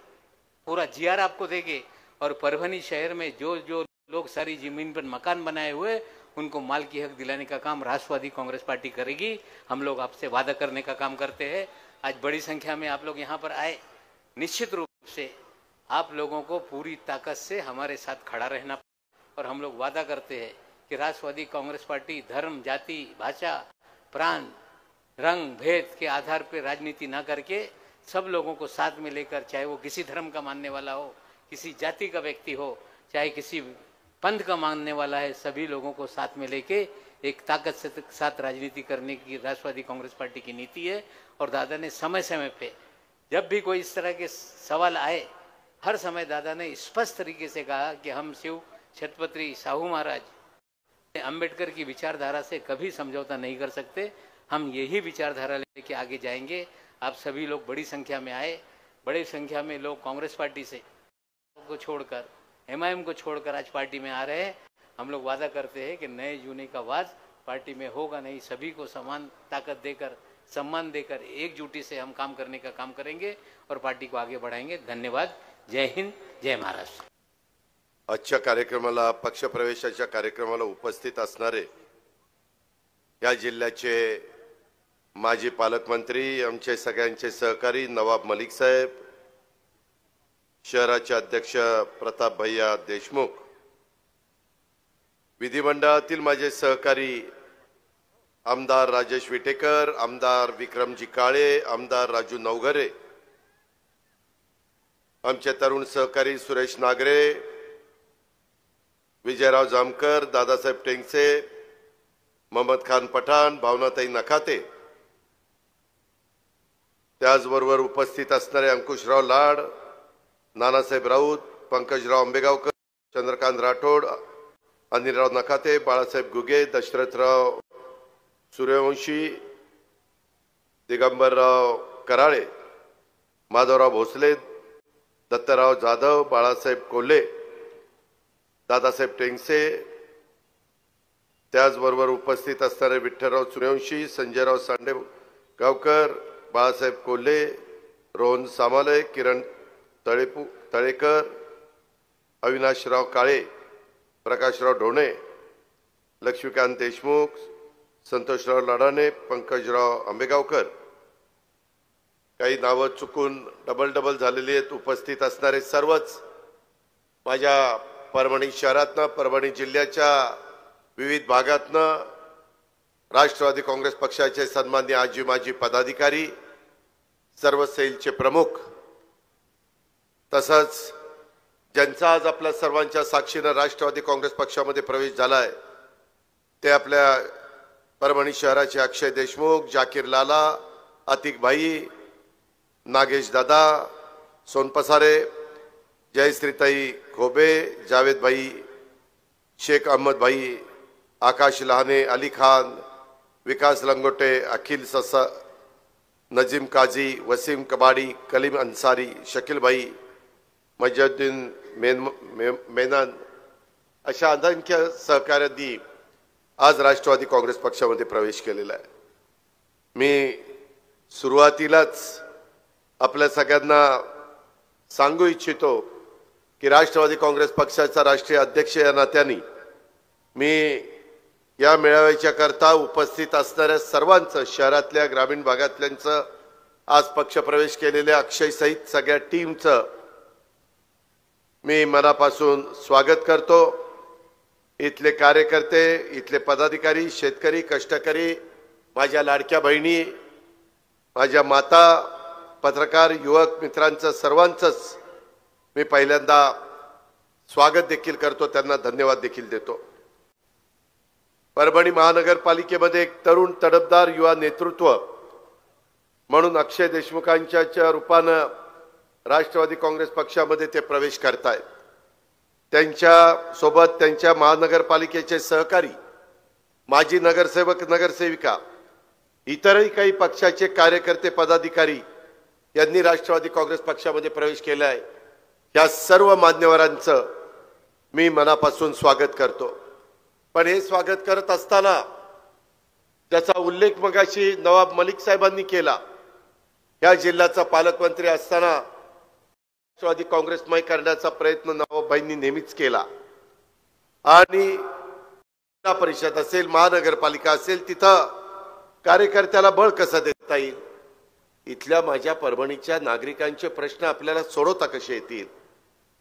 पूरा जीआर आपको देंगे और परभनी शहर में जो जो लोग सारी जमीन पर मकान बनाए हुए उनको मालकी हक दिलाने का काम राष्ट्रवादी कांग्रेस पार्टी करेगी। हम लोग आपसे वादा करने का काम करते हैं। आज बड़ी संख्या में आप लोग यहाँ पर आए, निश्चित रूप से आप लोगों को पूरी ताकत से हमारे साथ खड़ा रहना और हम लोग वादा करते हैं कि राष्ट्रवादी कांग्रेस पार्टी धर्म, जाति, भाषा, प्रांत, रंग, भेद के आधार पर राजनीति ना करके सब लोगों को साथ में लेकर, चाहे वो किसी धर्म का मानने वाला हो, किसी जाति का व्यक्ति हो, चाहे किसी पंथ का मानने वाला है, सभी लोगों को साथ में लेके एक ताकत से साथ राजनीति करने की राष्ट्रवादी कांग्रेस पार्टी की नीति है। और दादा ने समय समय पे जब भी कोई इस तरह के सवाल आए, हर समय दादा ने स्पष्ट तरीके से कहा कि हम शिव छत्रपति साहू महाराज अंबेडकर की विचारधारा से कभी समझौता नहीं कर सकते। हम यही विचारधारा लेके आगे जाएंगे। आप सभी लोग बड़ी संख्या में आए, बड़ी संख्या में लोग कांग्रेस पार्टी से को छोड़कर, एमआईएम को छोड़कर आज पार्टी में आ रहे हैं। हम लोग वादा करते हैं कि नए जूने का वाद पार्टी में होगा नहीं, सभी को समान ताकत देकर, सम्मान देकर एकजुटी से हम काम करने का काम करेंगे और पार्टी को आगे बढ़ाएंगे। धन्यवाद। जय हिंद, जय महाराष्ट्र। आजच्या कार्यक्रमाला, पक्षप्रवेशाच्या कार्यक्रमाला उपस्थित असणारे या जिल्ह्याचे माजी पालकमंत्री, आमचे सगळ्यांचे सहकारी नवाब मलिक साहेब, शहराचे अध्यक्ष प्रताप भैया देशमुख, विधिमंडळातील माझे सहकारी आमदार राजेश विटेकर, आमदार विक्रमजी काळे, आमदार राजू नवघरे, आमचे तरुण सहकारी सुरेश नागरे, विजयराव जामकर, दादासाहेब टेंगसे, मोहम्मद खान पठाण, भावनाताई नखाते, त्याचबरोबर उपस्थित असणारे अंकुशराव लाड, नानासाहेब राऊत, पंकजराव आंबेगावकर, चंद्रकांत राठोड, अनिलराव नखाते, बाळासाहेब गुगे, दशरथराव सूर्यवंशी, दिगंबरराव कराळे, माधवराव भोसले, दत्तराव जाधव, बाळासाहेब कोल्हे, दादासाहेब टेंगसे, त्याचबरोबर उपस्थित असणारे विठ्ठलराव सूर्यवंशी, संजयराव सांडेगावकर, बाळासाहेब कोल्हे, रोहन सामाले, किरण तळेकर, अविनाशराव काळे, प्रकाशराव ढोणे, लक्ष्मीकांत देशमुख, संतोषराव लाडाने, पंकजराव आंबेगावकर, काही नावं चुकून डबल झालेली आहेत। उपस्थित असणारे सर्वच माझ्या परभणी शहरातनं, परभणी जिल्ह्याच्या विविध भागातनं राष्ट्रवादी काँग्रेस पक्षाचे सन्माननीय आजी माजी पदाधिकारी, सर्व सेलचे प्रमुख, तसंच ज्यांचा आज आपल्या सर्वांच्या साक्षीनं राष्ट्रवादी काँग्रेस पक्षामध्ये प्रवेश झालाय ते आपल्या परभणी शहराचे अक्षय देशमुख, जाकीर लाला, अतिक भाई, नागेश दादा, सोनपसारे, जयश्रीताई खोबे, जावेद भाई, शेख अहमद भाई, आकाश लहाने, अली खान, विकास लंगोटे, अखिल ससा, नजीम काजी, वसीम कबाडी, कलीम अंसारी, शकील भाई, मजुद्दीन मेनन अशा असंख्य सहकाऱ्यांनी आज राष्ट्रवादी काँग्रेस पक्षामध्ये प्रवेश केलेला आहे. मी सुरुवातीलाच आपल्या सगळ्यांना सांगू इच्छितो की राष्ट्रवादी काँग्रेस पक्षाचा राष्ट्रीय अध्यक्ष या नात्याने मी या मेळाव्याच्या करता उपस्थित असणाऱ्या सर्वांचं, शहरातल्या ग्रामीण भागातल्यांचं, आज पक्षप्रवेश केलेल्या अक्षय सहित सगळ्या टीमचं मी मनापासून स्वागत करतो. इथले कार्यकर्ते, इथले पदाधिकारी, शेतकरी, कष्टकरी, माझ्या लाडक्या बहिणी, माझ्या माता, पत्रकार, युवक मित्रांचं सर्वांचंच मी पहिल्यांदा स्वागत देखील करतो, त्यांना धन्यवाद देखील देतो. परभणी महानगरपालिकेमध्ये एक तरुण तडफदार युवा नेतृत्व म्हणून अक्षय देशमुखांच्या रूपानं राष्ट्रवादी काँग्रेस पक्षामध्ये ते प्रवेश करतायत. त्यांच्या सोबत त्यांच्या महानगरपालिकेचे सहकारी, माजी नगरसेवक, नगरसेविका, इतरही काही पक्षाचे कार्यकर्ते, पदाधिकारी यांनी राष्ट्रवादी काँग्रेस पक्षामध्ये प्रवेश केला आहे. या सर्व मान्यवरांचं मी मनापासून स्वागत करतो. पण हे स्वागत करत असताना ज्याचा उल्लेख मगाशी नवाब मलिक साहेबांनी केला, या जिल्ह्याचा पालकमंत्री असताना राष्ट्रवादी काँग्रेसमय करण्याचा प्रयत्न नवाबभाईंनी नेहमीच केला. आणि जिल्हा परिषद असेल, महानगरपालिका असेल, तिथं कार्यकर्त्याला बळ कसं देता येईल, इथल्या माझ्या परभणीच्या नागरिकांचे प्रश्न आपल्याला सोडवता कसे येतील,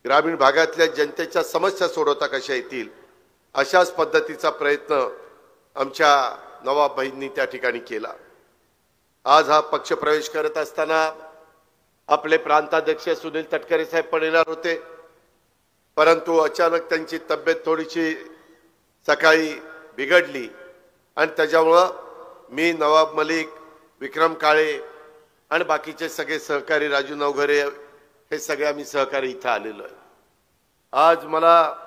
ग्रामीण भागातल्या जनतेच्या समस्या सोडवता कशा येतील, अशाच पद्धतीचा प्रयत्न आमच्या नवाबभाईंनी त्या ठिकाणी केला. आज हा पक्ष प्रवेश करत असताना आपले प्रांताध्यक्ष सुनील तटकरे साहेब पण येणार होते, परंतु अचानक त्यांची तब्येत थोडीशी सकाळी बिघडली आणि त्याच्यामुळं मी, नवाब मलिक, विक्रम काळे आणि बाकीचे सगळे सहकारी, राजू नवघरे, हे सगळे आम्ही सहकारी इथं आलेलो आहे. आज मला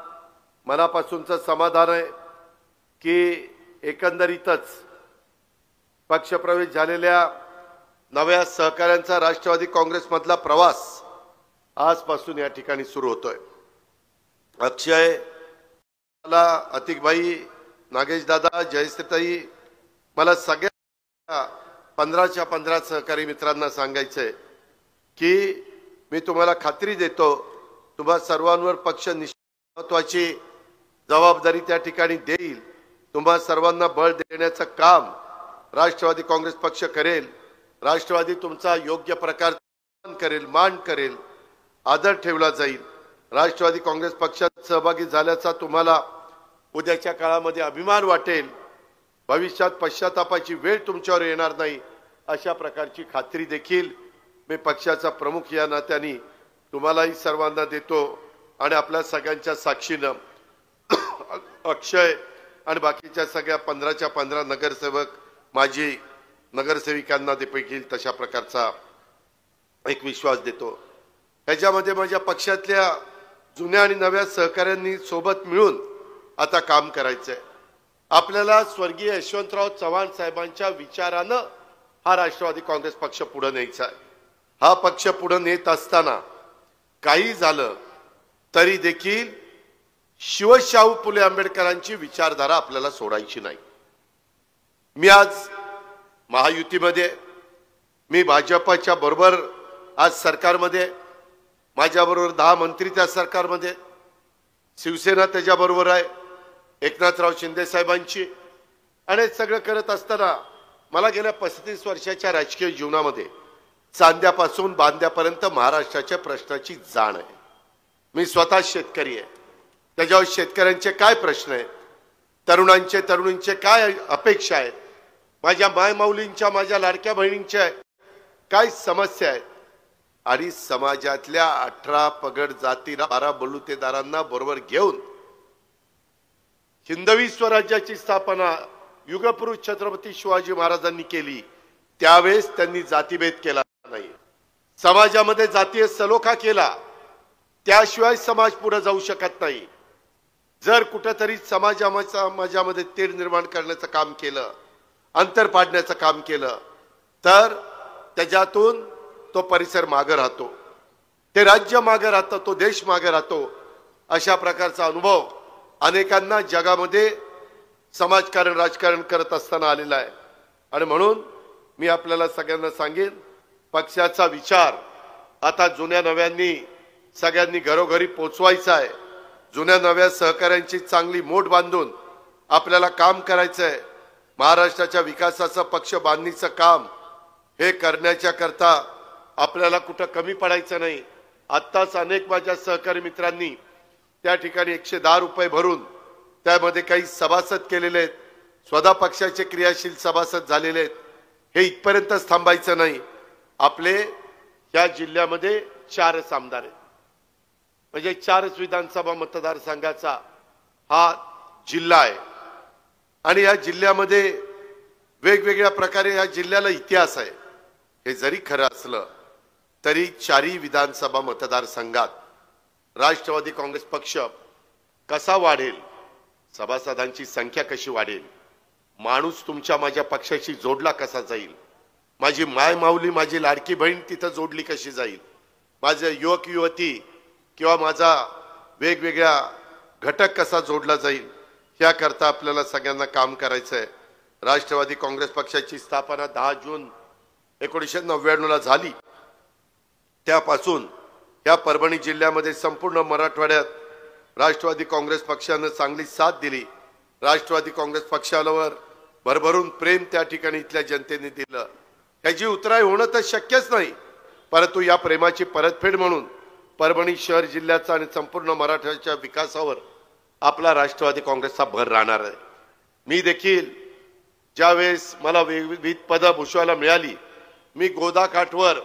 मनापासूनचं समाधान आहे की एकंदरीतच पक्षप्रवेश झालेल्या नव्या सहकाऱ्यांचा राष्ट्रवादी काँग्रेसमधला प्रवास आजपासून या ठिकाणी सुरू होतोय. अक्षय, अतिक भाई, नागेश दादा, जयश्रीताई, मला सगळ्या 15च्या 15 सहकारी मित्रांना सांगायचंय की मी तुम्हाला खात्री देतो, तुम्हा सर्वांवर पक्ष महत्वाची जबाबदारी त्या ठिकाणी देईल. तुम्हा सर्वांना बळ देण्याचं काम राष्ट्रवादी काँग्रेस पक्ष करेल. राष्ट्रवादी तुमचा योग्य प्रकार करेल, मान करेल, आदर ठेवला जाईल. राष्ट्रवादी काँग्रेस पक्षात सहभागी झाल्याचा तुम्हाला उद्याच्या काळामध्ये अभिमान वाटेल. भविष्यात पश्चातापाची वेळ तुमच्यावर येणार नाही, अशा प्रकारची खात्री देखील मी पक्षाचा प्रमुख या नात्याने तुम्हालाही सर्वांना देतो. आणि आपल्या सगळ्यांच्या साक्षीनं अक्षय आणि बाकीच्या सगळ्या 15च्या 15 नगरसेवक, माजी नगरसेविकांना देखील तशा प्रकारचा एक विश्वास देतो. ह्याच्यामध्ये माझ्या पक्षातल्या जुन्या आणि नव्या सहकाऱ्यांनी सोबत मिळून आता काम करायचंय. आपल्याला स्वर्गीय यशवंतराव चव्हाण साहेबांच्या विचारानं हा राष्ट्रवादी काँग्रेस पक्ष पुढे न्यायचा आहे. हा पक्ष पुढे नेत असताना काही झालं तरी देखील शिवशाहू फुले आंबेडकरांची विचारधारा आपल्याला सोडायची नाही. मी आज महायुतीमध्ये, मी भाजपच्या बरोबर आज सरकारमध्ये, माझ्याबरोबर 10 मंत्री त्या सरकारमध्ये, शिवसेना त्याच्याबरोबर आहे, एकनाथराव शिंदे साहेबांची, आणि सगळं करत असताना मला गेल्या 35 वर्षाच्या राजकीय जीवनामध्ये चांद्यापासून बांद्यापर्यंत महाराष्ट्राच्या प्रश्नाची जाण आहे. मी स्वतः शेतकरी आहे. त्याच्यावर शेतकऱ्यांचे काय प्रश्न आहेत तरुणींचे काय अपेक्षा आहेत, माझ्या मायमाऊलींच्या, माझ्या लाडक्या बहिणींच्या काय समस्या आहेत, आणि समाजातल्या 18 पगड जातीला 12 बलुतेदारांना बरोबर घेऊन हिंदवी स्वराज्याची स्थापना युगपुरुष छत्रपती शिवाजी महाराजांनी केली. त्यावेळेस त्यांनी जातीभेद केला नाही, समाजामध्ये जातीय सलोखा केला. त्याशिवाय समाज पुढे जाऊ शकत नाही. जर कुठेतरी समाजामध्ये तेढ निर्माण करण्याचं काम केलं, अंतर पाडण्याचं काम केलं, तर त्याच्यातून तो परिसर मागे राहतो, ते राज्य मागे राहतं, तो देश मागे राहतो. अशा प्रकारचा अनुभव अनेकांना जगामध्ये समाजकारण राजकारण करत असताना आलेला आहे. आणि म्हणून मी आपल्याला सगळ्यांना सांगेन, पक्षाचा विचार आता जुन्या नव्यांनी सगळ्यांनी घरोघरी पोचवायचा आहे. जुन्या नव्या सहकाऱ्यांची चांगली मोठ बांधून आपल्याला काम करायचं आहे. महाराष्ट्राच्या विकासाचं पक्ष बांधणीचं काम हे करण्याच्या करता आपल्याला कुठं कमी पडायचं नाही. आत्ताच अनेक माझ्या सहकारी मित्रांनी त्या ठिकाणी 110 रुपये भरून त्यामध्ये काही सभासद केलेले आहेत, स्वतः पक्षाचे क्रियाशील सभासद झालेले आहेत. हे इथपर्यंतच थांबायचं नाही. आपले या जिल्ह्यामध्ये 4 आमदार आहेत, म्हणजे 4 विधानसभा मतदारसंघाचा हा जिल्हा आहे. आणि या जिल्ह्यामध्ये वेगवेगळ्या प्रकारे या जिल्ह्याला इतिहास आहे. हे जरी खरं असलं तरी 4 विधानसभा मतदारसंघात राष्ट्रवादी काँग्रेस पक्ष कसा वाढेल, सभासदांची संख्या कशी वाढेल, माणूस तुमच्या माझ्या पक्षाशी जोडला कसा जाईल, माझी माय माऊली माझी लाडकी बहीण तिथं जोडली कशी जाईल, माझे युवक युवती किंवा माझा वेगवेगळ्या घटक कसा जोडला जाईल, याकरता आपल्याला सगळ्यांना काम करायचं आहे. राष्ट्रवादी काँग्रेस पक्षाची स्थापना 10 जून 1999 झाली. त्यापासून या परभणी जिल्ह्यामध्ये संपूर्ण मराठवाड्यात राष्ट्रवादी काँग्रेस पक्षानं चांगली साथ दिली. राष्ट्रवादी काँग्रेस पक्षावर भरभरून प्रेम त्या ठिकाणी इथल्या जनतेने दिलं. त्याची उतराई होणं तर शक्यच नाही, परंतु या प्रेमाची परतफेड म्हणून परभणी शहर जिल्ह्याचा आणि संपूर्ण मराठवाड्याच्या विकासावर आपला राष्ट्रवादी काँग्रेसचा भर राहणार आहे. मी देखील ज्यावेळेस मला विविध पदं भूषवायला मिळाली, मी गोदाकाठवर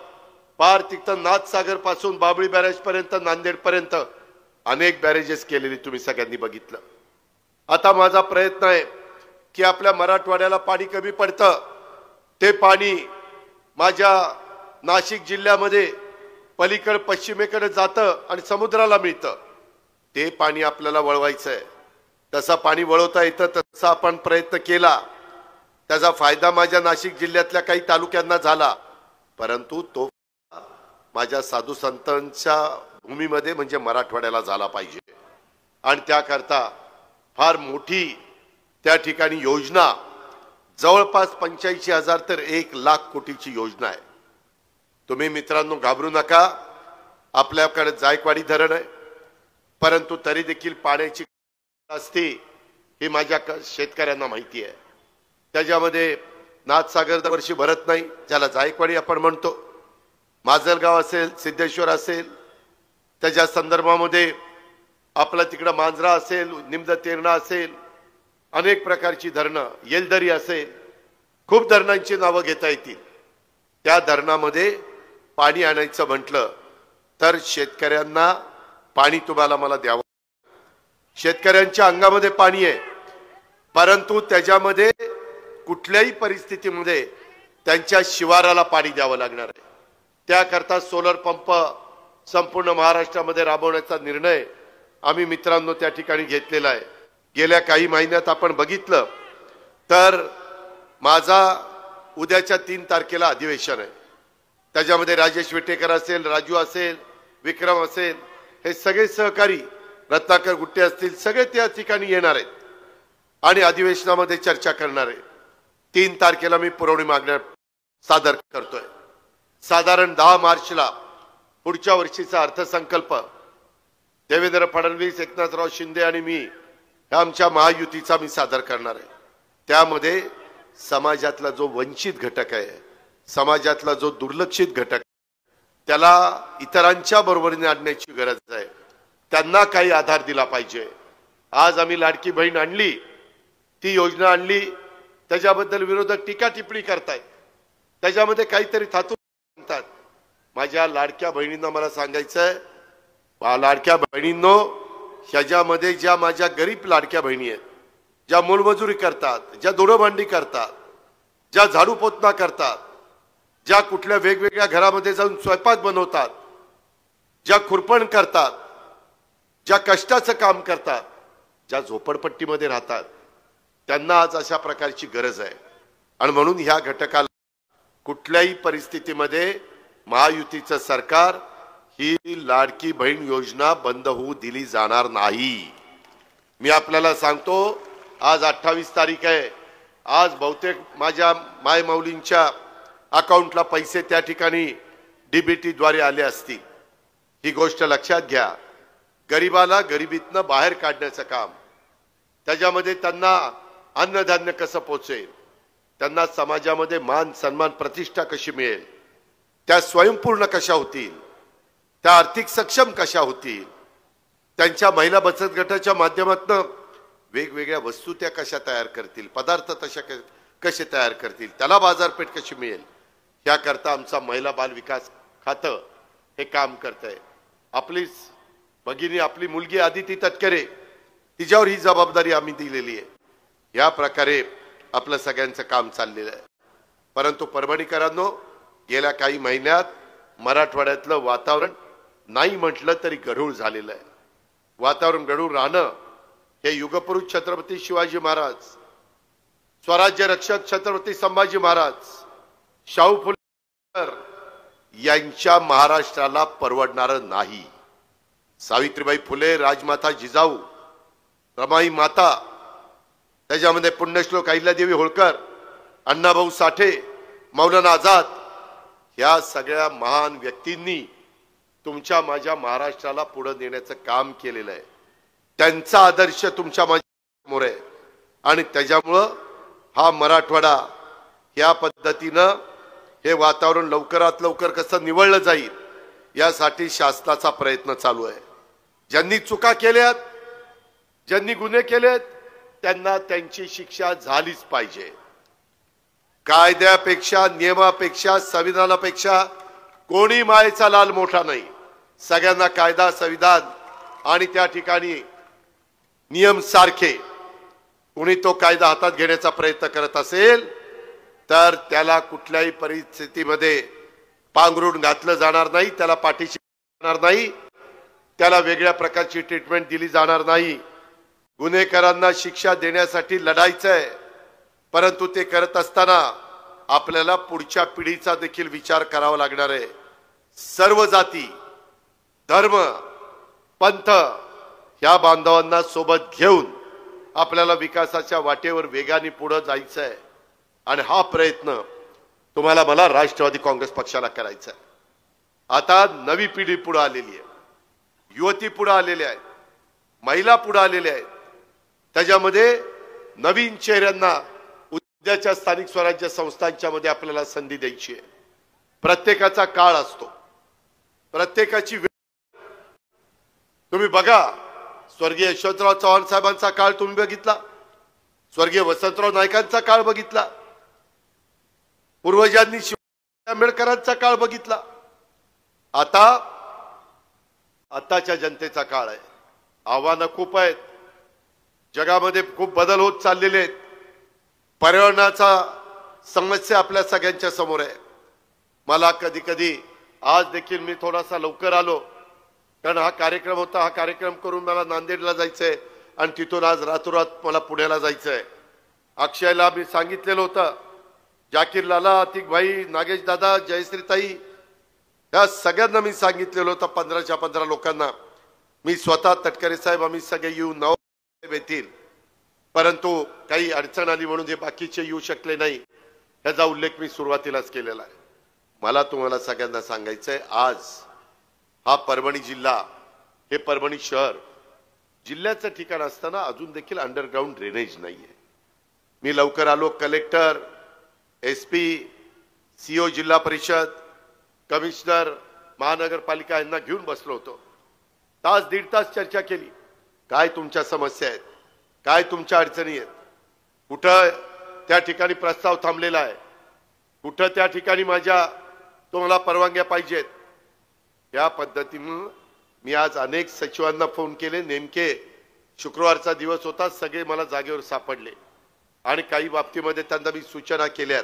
पार तिथं नाथसागर पासून बाबळी बॅरेज पर्यंत नांदेड पर्यंत अनेक बॅरेजेस केलेली तुम्ही सगळ्यांनी बघितलं. आता माझा प्रयत्न आहे की आपल्या मराठवाड्याला पाणी कमी पडतं, ते पाणी माझ्या नाशिक जिल्ह्यामध्ये पलीकडे पश्चिमेकडे जातं आणि समुद्राला मिळतं. ते पाणी आपल्याला वळवायचं आहे. तसं पाणी वळवता येतं तसा आपण प्रयत्न केला. त्याचा फायदा माझ्या नाशिक जिल्ह्यातल्या काही तालुक्यांना झाला, परंतु तो माझ्या साधू संतांच्या भूमीमध्ये म्हणजे मराठवाड्याला झाला पाहिजे. आणि त्याकरता फार मोठी त्या ठिकाणी योजना, जवळपास 85,000 तर 1,00,000 कोटीची योजना आहे. तुम्ही मित्रांनो घाबरू नका. आपल्याकडे जायकवाडी धरण आहे, परंतु तरी देखील पाण्याची असते हे माझ्या शेतकऱ्यांना माहिती आहे. त्याच्यामध्ये नाथसागर दरवर्षी भरत नाही, ज्याला जायकवाडी आपण म्हणतो. माजलगाव असेल, सिद्धेश्वर असेल, त्याच्या संदर्भामध्ये आपला तिकडं मांजरा असेल, निमद तेरणा असेल, अनेक प्रकारची धरणं, येलदरी असेल, खूप धरणांची नावं घेता येतील. त्या धरणामध्ये पाणी आणायचं म्हटलं तर शेतकऱ्यांना पाणी तुम्हाला मला द्यावं. शेतकऱ्यांच्या अंगामध्ये पाणी आहे, परंतु त्याच्यामध्ये कुठल्याही परिस्थितीमध्ये त्यांच्या शिवाराला पाणी द्यावं लागणार आहे. त्याकरता सोलर पंप संपूर्ण महाराष्ट्रामध्ये राबवण्याचा निर्णय आम्ही मित्रांनो त्या ठिकाणी घेतलेला आहे. गेल्या काही महिन्यात आपण बघितलं तर माझा उद्याच्या 3 तारखेला अधिवेशन आहे. त्याच्यामध्ये राजेश विटेकर असेल, राजू असेल, विक्रम असेल, हे सगळे सहकारी, रत्नाकर गुट्टे असतील, सगळे त्या ठिकाणी येणार आहेत आणि अधिवेशनामध्ये चर्चा करणार आहे. 3 तारखेला मी पुरवणी मागण्या सादर करतोय. साधारण 10 मार्चला पुढच्या वर्षीचा अर्थसंकल्प देवेंद्र फडणवीस, एकनाथराव शिंदे आणि मी आमच्या महायुतीचा मी सादर करणार आहे. त्यामध्ये समाजातला जो वंचित घटक आहे, समाजातला जो दुर्लक्षित घटक, त्याला इतरांच्या बरोबरीने आणण्याची गरज आहे. त्यांना काही आधार दिला पाहिजे. आज आम्ही लाडकी बहीण आणली, ती योजना आणली, त्याच्याबद्दल विरोधक टीका टिप्पणी करतायत, त्याच्यामध्ये काहीतरी थातू म्हणतात. माझ्या लाडक्या बहिणींना मला सांगायचंय, लाडक्या बहिणींनो, ह्याच्यामध्ये ज्या माझ्या गरीब लाडक्या बहिणी आहेत, ज्या मोलमजुरी करतात, ज्या धुणभांडी करतात, ज्या झाडू पोतना करतात, ज्या कुठल्या वेगवेगळ्या घरामध्ये जाऊन स्वयंपाक बनवतात, ज्या खुरपण करतात, ज्या कष्टाचं काम करतात, ज्या झोपडपट्टीमध्ये राहतात, त्यांना आज अशा प्रकारची गरज आहे. आणि म्हणून ह्या घटकाला कुठल्याही परिस्थितीमध्ये महायुतीचं सरकार ही लाडकी बहीण योजना बंद होऊ दिली जाणार नाही. मी आपल्याला सांगतो, आज 28 तारीख आहे. आज बहुतेक माझ्या मायमाऊलींच्या अकाउंटला पैसे त्या ठिकाणी डीबीटी द्वारे आले असतील. ही गोष्ट लक्षात घ्या. गरिबाला गरिबीतनं बाहेर काढण्याचं काम, त्याच्यामध्ये त्यांना अन्नधान्य कसं पोचेल, त्यांना समाजामध्ये मान सन्मान प्रतिष्ठा कशी मिळेल, त्या स्वयंपूर्ण कशा होतील, त्या आर्थिक सक्षम कशा होतील, त्यांच्या महिला बचत गटाच्या माध्यमातून वेगवेगळ्या वस्तू त्या कशा तयार करतील, पदार्थ तशा कसे तयार करतील, त्याला बाजारपेठ कशी मिळेल, याकरता आमचा महिला बाल विकास खातं हे काम करतंय. आपली भगिनी, आपली मुलगी आदिती तटकरे, तिच्यावर ही जबाबदारी आम्ही दिलेली आहे. या प्रकारे आपलं सगळ्यांचं काम चाललेलं आहे. परंतु परभणीकरांनो, गेल्या काही महिन्यात मराठवाड्यातलं वातावरण नाही म्हटलं तरी गढूळ झालेलं आहे. वातावरण गढूळ राहणं हे युगपुरुष छत्रपती शिवाजी महाराज, स्वराज्य रक्षक छत्रपती संभाजी महाराज, शाहू फुले यांच्या महाराष्ट्राला परवडणारं नाही. सावित्रीबाई फुले, राजमाता जिजाऊ, रमाई माता, त्याच्यामध्ये पुण्यश्लोक अहिल्यादेवी होळकर, अण्णाभाऊ साठे, मौलाना आझाद, या सगळ्या महान व्यक्तींनी तुमच्या माझ्या महाराष्ट्राला पुढे नेण्याचं काम केलेलं आहे. त्यांचा आदर्श तुमच्या माझ्या समोर आहे. आणि त्याच्यामुळं हा मराठवाडा या पद्धतीनं हे वातावरण लवकरात लवकर कसं निवळलं जाईल यासाठी शासनाचा प्रयत्न चालू आहे. ज्यांनी चुका केल्यात, ज्यांनी गुन्हे केलेत, त्यांना त्यांची शिक्षा झालीच पाहिजे. कायद्यापेक्षा, नियमापेक्षा, संविधानापेक्षा कोणी मायेचा लाल मोठा नाही. सगळ्यांना कायदा, संविधान आणि त्या ठिकाणी नियम सारखे. कोणी तो कायदा हातात घेण्याचा प्रयत्न करत असेल तर त्याला कुठल्याही परिस्थितीमध्ये पांघरून घातलं जाणार नाही, त्याला पाठीशी जाणार नाही, त्याला वेगळ्या प्रकारची ट्रीटमेंट दिली जाणार नाही. गुन्हेगारांना शिक्षा देण्यासाठी लढायचं आहे. परंतु ते करत असताना आपल्याला पुढच्या पिढीचा देखील विचार करावा लागणार आहे. सर्व जाती, धर्म, पंथ या बांधवांना सोबत घेऊन आपल्याला विकासाच्या वाटेवर वेगाने पुढे जायचं आहे. आणि हा प्रयत्न तुम्हाला मला राष्ट्रवादी काँग्रेस पक्षाला करायचा आहे. आता नवी पिढी पुढे आलेली आहे, युवती पुढे आलेल्या आहेत, महिला पुढे आलेल्या आहेत. त्याच्यामध्ये नवीन चेहऱ्यांना उद्याच्या स्थानिक स्वराज्य संस्थांच्या मध्ये आपल्याला संधी द्यायची आहे. प्रत्येकाचा काळ असतो, प्रत्येकाची वेळ. तुम्ही बघा, स्वर्गीय यशवंतराव चव्हाण साहेबांचा काळ तुम्ही बघितला, स्वर्गीय वसंतराव नाईकांचा काळ बघितला, पूर्वजांनी शिवाजी आंबेडकरांचा काळ बघितला. आताच्या जनतेचा काळ आहे. आव्हानं खूप आहेत, जगामध्ये खूप बदल होत चाललेले आहेत. पर्यावरणाचा समस्या आपल्या सगळ्यांच्या समोर आहे. मला कधी कधी आज देखील मी थोडासा लवकर आलो, कारण हा कार्यक्रम होता. हा कार्यक्रम करून मला नांदेडला जायचंय आणि तिथून आज रातोरात मला पुण्याला जायचंय. अक्षयला मी सांगितलेलं होतं, जाकीर लाला, अतिक भाई, नागेश दादा, जयश्रीताई, या सगळ्यांना मी सांगितलेलं होतं. 15च्या 15 लोकांना मी स्वतः, तटकरे साहेब, आम्ही सगळे येऊ, येतील. परंतु काही अडचण आली म्हणून हे बाकीचे येऊ शकले नाही. याचा उल्लेख मी सुरुवातीलाच केलेला आहे. मला तुम्हाला सगळ्यांना सांगायचंय, आज हा परभणी जिल्हा, हे परभणी शहर जिल्ह्याचं ठिकाण असताना अजून देखील अंडरग्राऊंड ड्रेनेज नाहीये. मी लवकर आलो, कलेक्टर, एसपी, सीओ, जिल्हा परिषद, कमिशनर, महानगरपालिका यांना घेऊन बसलो होतो. तास दीड तास चर्चा केली. काय तुमच्या समस्या आहेत, काय तुमच्या अडचणी आहेत. कुठं त्या ठिकाणी प्रस्ताव थांबलेला आहे, कुठं त्या ठिकाणी माझ्या तुम्हाला परवानग्या पाहिजेत. या पद्धतीनं मी आज अनेक सचिवांना फोन केले. नेमके शुक्रवारचा दिवस होता, सगळे मला जागेवर सापडले आणि काही बाबतीमध्ये त्यांना मी सूचना केल्यात.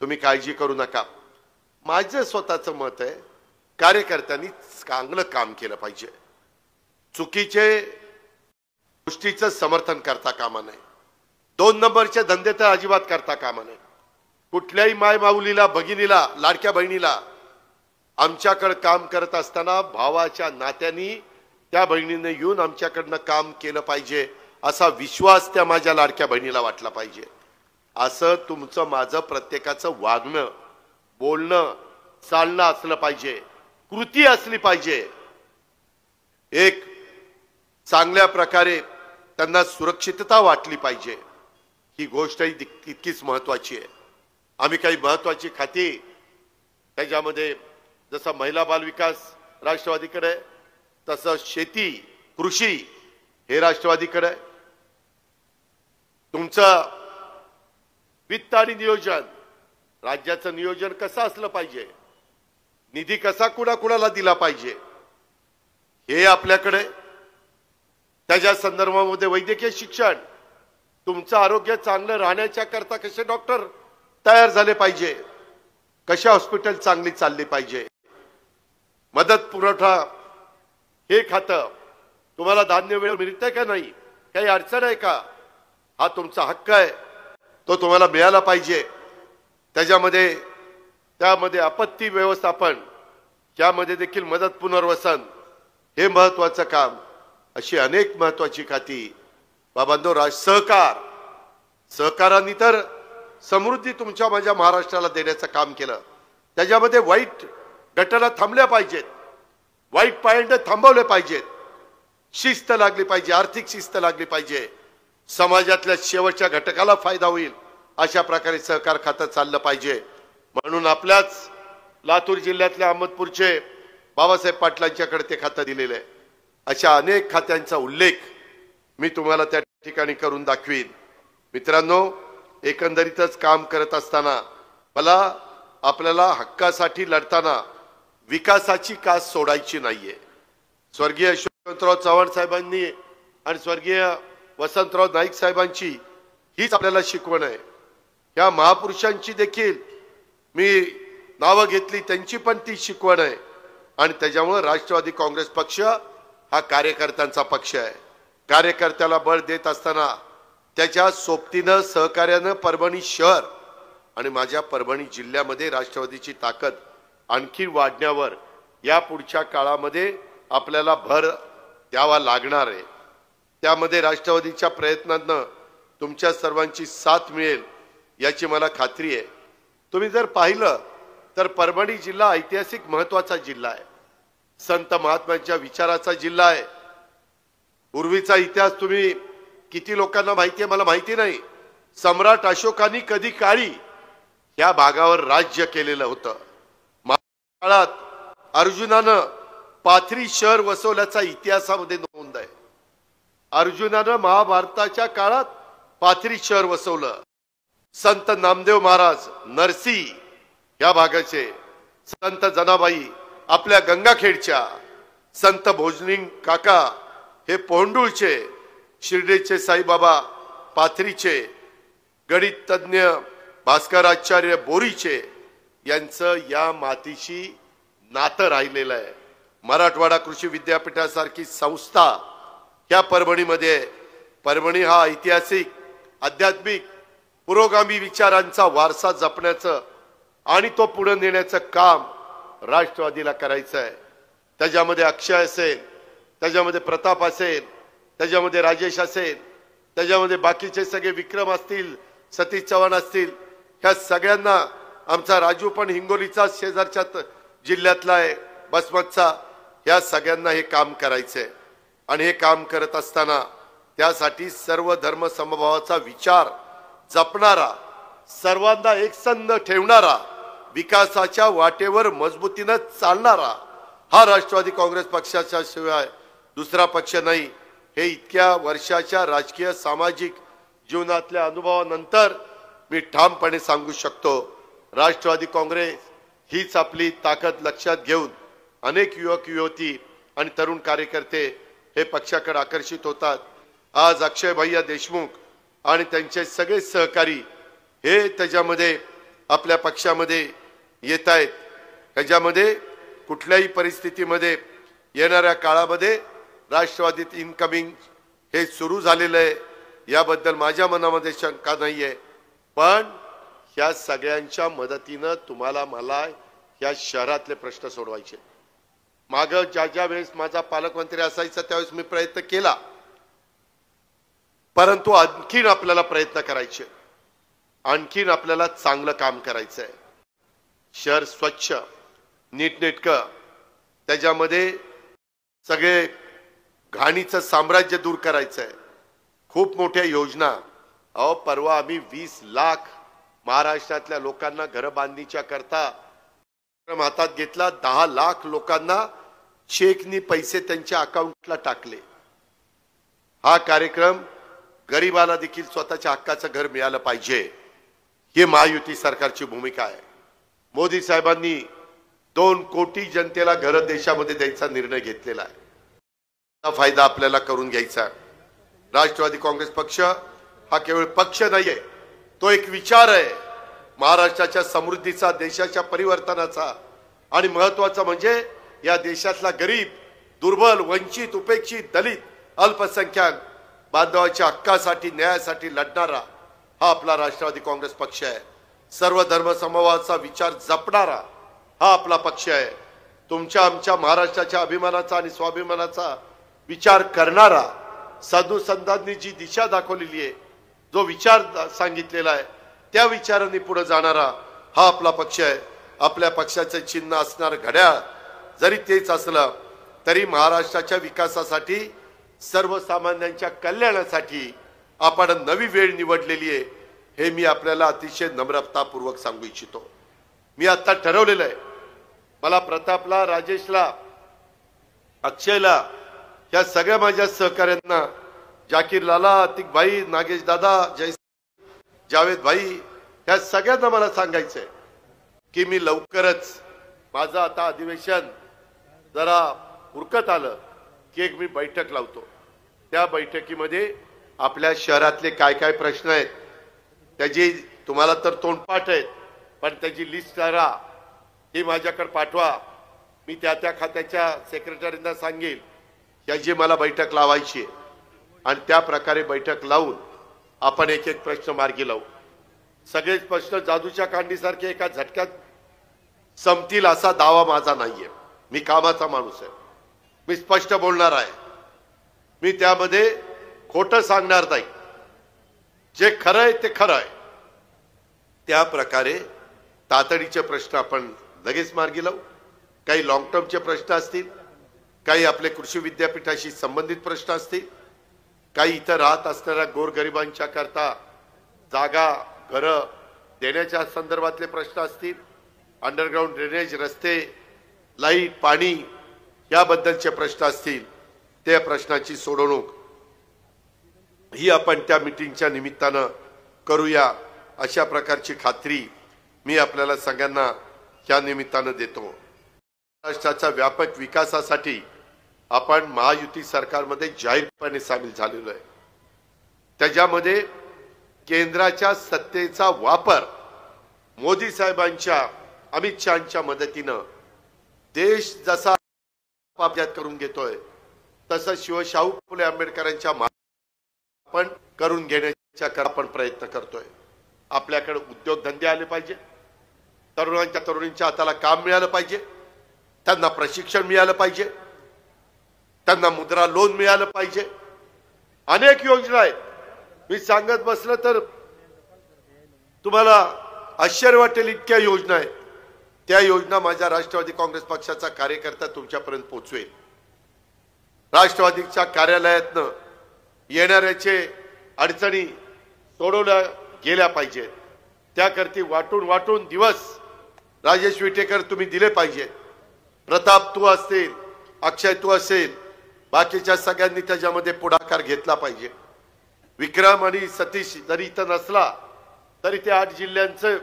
तुम्ही काळजी करू नका. माझं स्वतःचं मत आहे, कार्यकर्त्यांनी चांगलं काम केलं पाहिजे. चुकीचे गोष्टीचं समर्थन करता कामा नये. 2 नंबरचे धंदे तर अजिबात करता कामा नये. कुठल्याही माय माऊलीला, भगिनीला, लाडक्या बहिणीला आमच्याकडे काम करत असताना भावाच्या नात्याने त्या बहिणीने येऊन आमच्याकडनं काम केलं पाहिजे असा विश्वास त्या माझ्या लाडक्या बहिणीला वाटला पाहिजे. असं तुमचं माझं प्रत्येकाचं वागणं, बोलणं, चालणं असलं पाहिजे, कृती असली पाहिजे. एक चांगल्या प्रकारे त्यांना सुरक्षितता वाटली पाहिजे. ही गोष्टही तितकीच महत्वाची आहे. आम्ही काही महत्वाची खाती त्याच्यामध्ये जसं महिला बाल विकास राष्ट्रवादीकडे आहे, तसं शेती, कृषी हे राष्ट्रवादीकडे आहे. तुमचं वित्त आणि नियोजन, राज्याचं नियोजन कसं असलं पाहिजे, निधी कसा कुणाकुणाला दिला पाहिजे हे आपल्याकडे. त्याच्या संदर्भामध्ये वैद्यकीय शिक्षण, तुमचं आरोग्य चांगलं राहण्याच्या करता कसे डॉक्टर तयार झाले पाहिजे, कशा हॉस्पिटल चांगली चालली पाहिजे, मदत पुरवठा हे खातं, तुम्हाला धान्य वेळ मिळतंय का नाही, काही अडचण आहे का, हा तुमचा हक्क आहे, तो तुम्हाला मिळाला पाहिजे. त्यामध्ये आपत्ती व्यवस्थापन, त्यामध्ये देखील मदत पुनर्वसन हे महत्वाचं काम. अशी अनेक महत्वाची खाती बाबांनो. सहकारांनी तर समृद्धी तुमच्या माझ्या महाराष्ट्राला देण्याचं काम केलं. त्याच्यामध्ये वाईट घटना थांबल्या पाहिजेत, वाईट पायंडे थांबवले पाहिजेत, शिस्त लागली पाहिजे, आर्थिक शिस्त लागली पाहिजे, समाजातल्या शेवटच्या घटकाला फायदा होईल अशा प्रकारे सहकार खातं चाललं पाहिजे. म्हणून आपल्याच लातूर जिल्ह्यातल्या अहमदपूरचे बाबासाहेब पाटलांच्याकडे ते खातं दिलेलं आहे. अशा अनेक खात्यांचा उल्लेख मी तुम्हाला त्या ठिकाणी करून दाखवीन. मित्रांनो, एकंदरीतच काम करत असताना मला आपल्याला हक्कासाठी लढताना विकासाची कास सोडायची नाहीये. स्वर्गीय यशवंतराव चव्हाण साहेबांनी आणि स्वर्गीय वसंतराव नाईक साहेबांची हीच आपल्याला शिकवण आहे. या महापुरुषांची देखील मी नावं घेतली, त्यांची पण ती शिकवण आहे. आणि त्याच्यामुळे राष्ट्रवादी काँग्रेस पक्ष हा कार्यकर्त्यांचा पक्ष आहे. कार्यकर्त्याला बळ देत असताना त्याच्या सोबतीनं सहकार्यानं परभणी शहर आणि माझ्या परभणी जिल्ह्यामध्ये राष्ट्रवादीची ताकद आणखी वाढण्यावर या पुढच्या काळामध्ये आपल्याला भर द्यावा लागणार आहे. त्यामध्ये राष्ट्रवादीच्या प्रयत्नांना तुमच्या सर्वांची साथ मिळेल याची मला खात्री आहे. तुम्ही जर पाहिलं तर परभणी जिल्हा ऐतिहासिक महत्वाचा जिल्हा आहे, संत महात्म्यांच्या विचाराचा जिल्हा आहे. पूर्वीचा इतिहास तुम्ही किती लोकांना माहिती आहे मला माहिती नाही. सम्राट अशोकांनी कधी काळी या भागावर राज्य केलेलं होतं. काळात अर्जुनानं पाथरी शहर वसवल्याचा इतिहासामध्ये नोंद आहे. अर्जुनानं महाभारताच्या काळात पाथरी शहर वसवलं. संत नामदेव महाराज नरसी या भागाचे, संत जनाबाई आपल्या गंगाखेडच्या, संत भोजनिंग काका हे पोंडूळचे, शिर्डीचे साईबाबा पाथरीचे, गणित तज्ञ भास्कराचार्य बोरीचे यांचं या मातीशी नातं राहिलेलं आहे. मराठवाडा कृषी विद्यापीठासारखी संस्था या परभणीमध्ये आहे. परभणी हा ऐतिहासिक, आध्यात्मिक, पुरोगामी विचारांचा वारसा जपण्याचं आणि तो पुढे नेण्याचं काम राष्ट्रवादीला करायचं आहे. त्याच्यामध्ये अक्षय असेल, त्याच्यामध्ये प्रताप असेल, त्याच्यामध्ये राजेश असेल, त्याच्यामध्ये बाकीचे सगळे विक्रम असतील, सतीश चव्हाण असतील, ह्या सगळ्यांना, आमचा राजू पण हिंगोलीचा शेजारच्या जिल्ह्यातला आहे, बसमतचा, ह्या सगळ्यांना हे काम करायचंय. आणि हे काम करत असताना त्यासाठी सर्व धर्म समभावाचा विचार जपणारा, सर्वांना एकसंध ठेवणारा, विकासाच्या वाटेवर मजबूतीनं चालणारा हा राष्ट्रवादी काँग्रेस पक्षाच्या शिवाय दुसरा पक्ष नाही. हे इतक्या वर्षाच्या राजकीय सामाजिक जीवनातल्या अनुभवानंतर मी ठामपणे सांगू शकतो, राष्ट्रवादी काँग्रेस हीच आपली ताकद लक्षात घेऊन अनेक युवक युवती आणि तरुण कार्यकर्ते हे पक्षाकडे आकर्षित होतात. आज अक्षय भैया देशमुख आणि त्यांचे सगळे सहकारी हे त्याच्यामध्ये आपल्या पक्षामध्ये येत आहेत. त्याच्यामध्ये कुठल्याही परिस्थितीमध्ये येणाऱ्या काळामध्ये राष्ट्रवादीत इनकमिंग हे सुरू झालेलं आहे, याबद्दल माझ्या मनामध्ये शंका नाहीये. पण ह्या सगळ्यांच्या मदतीनं तुम्हाला मला या शहरातले प्रश्न सोडवायचे. मागं ज्या वेळेस माझा पालकमंत्री असायचा त्यावेळेस मी प्रयत्न केला, परंतु आणखीन आपल्याला प्रयत्न करायचे, आणखीन आपल्याला चांगलं काम करायचं आहे. शहर स्वच्छ नीटनेटकं, त्याच्यामध्ये सगळे घाणीचं साम्राज्य दूर करायचं आहे. खूप मोठ्या योजना. अहो परवा आम्ही 20 लाख महाराष्ट्रातल्या लोकांना घर बांधणीच्या करता हातात घेतला. 10 लाख लोकांना चेकनी पैसे त्यांच्या अकाउंटला टाकले. हा कार्यक्रम गरीबाला देखील स्वतःच्या हक्काचं घर मिळालं पाहिजे, हे महायुती सरकारची भूमिका आहे. मोदी साहेबांनी 2 कोटी जनतेला घर देशामध्ये द्यायचा निर्णय घेतलेला आहे. हा फायदा आपल्याला करून घ्यायचा. राष्ट्रवादी काँग्रेस पक्ष हा केवळ पक्ष नाहीये, तो एक विचार आहे महाराष्ट्राच्या समृद्धीचा, देशाच्या परिवर्तनाचा. आणि महत्वाचं म्हणजे या देशातला गरीब, दुर्बल, वंचित, उपेक्षित, दलित, अल्पसंख्याक बांधवाच्या हक्कासाठी, न्यायासाठी लढणारा हा आपला राष्ट्रवादी काँग्रेस पक्ष आहे. सर्व धर्म समभावाचा विचार जपणारा हा आपला पक्ष आहे. तुमच्या आमच्या महाराष्ट्राच्या अभिमानाचा आणि स्वाभिमानाचा विचार करणारा, साधू संतांनी जी दिशा दाखवलेली आहे, जो विचार सांगितलेला आहे, त्या विचारांनी पुढे जाणारा हा आपला पक्ष आहे. आपल्या पक्षाचे चिन्ह असणार घड्याळ जरी तेच असलं तरी महाराष्ट्राच्या विकासासाठी, सर्वसामान्यांच्या कल्याणासाठी आपण नवी वेळ निवडलेली आहे, हे मी आपल्याला अतिशय नम्रतापूर्वक सांगू इच्छितो. मी आता ठरवलेलं आहे, मला प्रतापला, राजेशला, अक्षयला, या सगळ्या माझ्या सहकाऱ्यांना, जाकीर लाला, अतिक भाई, नागेश दादा, जय जावेद भाई, या सगळ्यांना मला सांगायचंय की मी लवकरच माझं आता अधिवेशन जरा उरकत आलं की एक मी बैठक लावतो. त्या बैठकीमध्ये आपल्या शहरातले काय काय प्रश्न आहेत त्याची तुम्हाला तर तोंडपाठ आहेत, पण त्याची लिस्ट करा, ती माझ्याकडे पाठवा. मी त्या त्या खात्याच्या सेक्रेटरींना सांगेल याची मला बैठक लावायची आहे. आणि त्या प्रकारे बैठक लावून आपण एक एक प्रश्न मार्गी लावू. सगळेच प्रश्न जादूच्या कांडीसारखे एका झटक्यात संपतील असा दावा माझा नाहीये. मी कामाचा माणूस आहे, मी स्पष्ट बोलणार आहे, मी त्यामध्ये खोटं सांगणार नाही. जे खरं आहे ते खरं आहे. त्या प्रकारे तातडीचे प्रश्न आपण लगेच मार्गी लावू. काही लॉंग टर्मचे प्रश्न असतील, काही आपले कृषी विद्यापीठाशी संबंधित प्रश्न असतील, काही इथं राहत असणाऱ्या गोरगरिबांच्या करता जागा, घरं देण्याच्या संदर्भातले प्रश्न असतील, अंडरग्राऊंड ड्रेनेज, रस्ते, लाईट, पाणी याबद्दलचे प्रश्न असतील, त्या प्रश्नाची सोडवणूक ही आपण त्या मीटिंगच्या निमित्तानं करूया, अशा प्रकारची खात्री मी आपल्याला सगळ्यांना या निमित्तानं देतो. महाराष्ट्राच्या व्यापक विकासासाठी आपण महायुती सरकारमध्ये जाहीरपणे सामील झालेलो आहे. त्याच्यामध्ये केंद्राच्या सत्तेचा वापर मोदी साहेबांच्या, अमित शहाच्या मदतीनं देश जसा अभ्यास करून घेतोय तसं शिवशाहू फुले आंबेडकरांच्या आपण करून घेण्याच्या आपण प्रयत्न करतोय. आपल्याकडे उद्योगधंदे आले पाहिजे, तरुणांच्या हाताला काम मिळालं पाहिजे, त्यांना प्रशिक्षण मिळालं पाहिजे, त्यांना मुद्रा लोन मिळालं पाहिजे. अनेक योजना आहेत, मी सांगत बसलं तर तुम्हाला आश्चर्य वाटेल इतक्या योजना आहेत. त्या योजना माझ्या राष्ट्रवादी काँग्रेस पक्षाचा कार्यकर्ता तुमच्यापर्यंत पोहोचवेल. राष्ट्रवादीच्या कार्यालयातनं येणाऱ्याचे अडचणी सोडवल्या गेल्या पाहिजेत. त्याकरती वाटून दिवस राजेश विटेकर तुम्ही दिले पाहिजेत. प्रताप तू असतील, अक्षय तू असेल, बाकीच्या सगळ्यांनी त्याच्यामध्ये पुढाकार घेतला पाहिजे. विक्रम आणि सतीश जरी इथं नसला तरी ते 8 जिल्ह्यांचे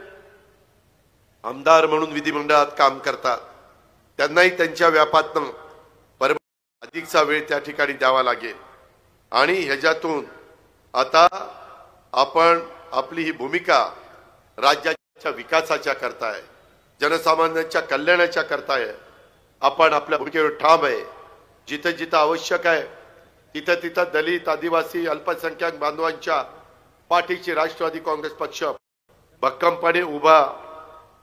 आमदार म्हणून विधिमंडळात काम करतात. त्यांनाही त्यांच्या व्यापातनं अधिकचा वेळ त्या ठिकाणी द्यावा लागेल. आणि ह्याच्यातून आता आपण आपली ही भूमिका राज्याच्या विकासाच्या करताय, जनसामान्यांच्या कल्याणाच्या करताय. आपण आपल्या भूमिकेवर ठाम आहे. जिथे जिथे आवश्यक आहे तिथे तिथे दलित, आदिवासी, अल्पसंख्याक बांधवांच्या पाठीची राष्ट्रवादी काँग्रेस पक्ष भक्कमपणे उभा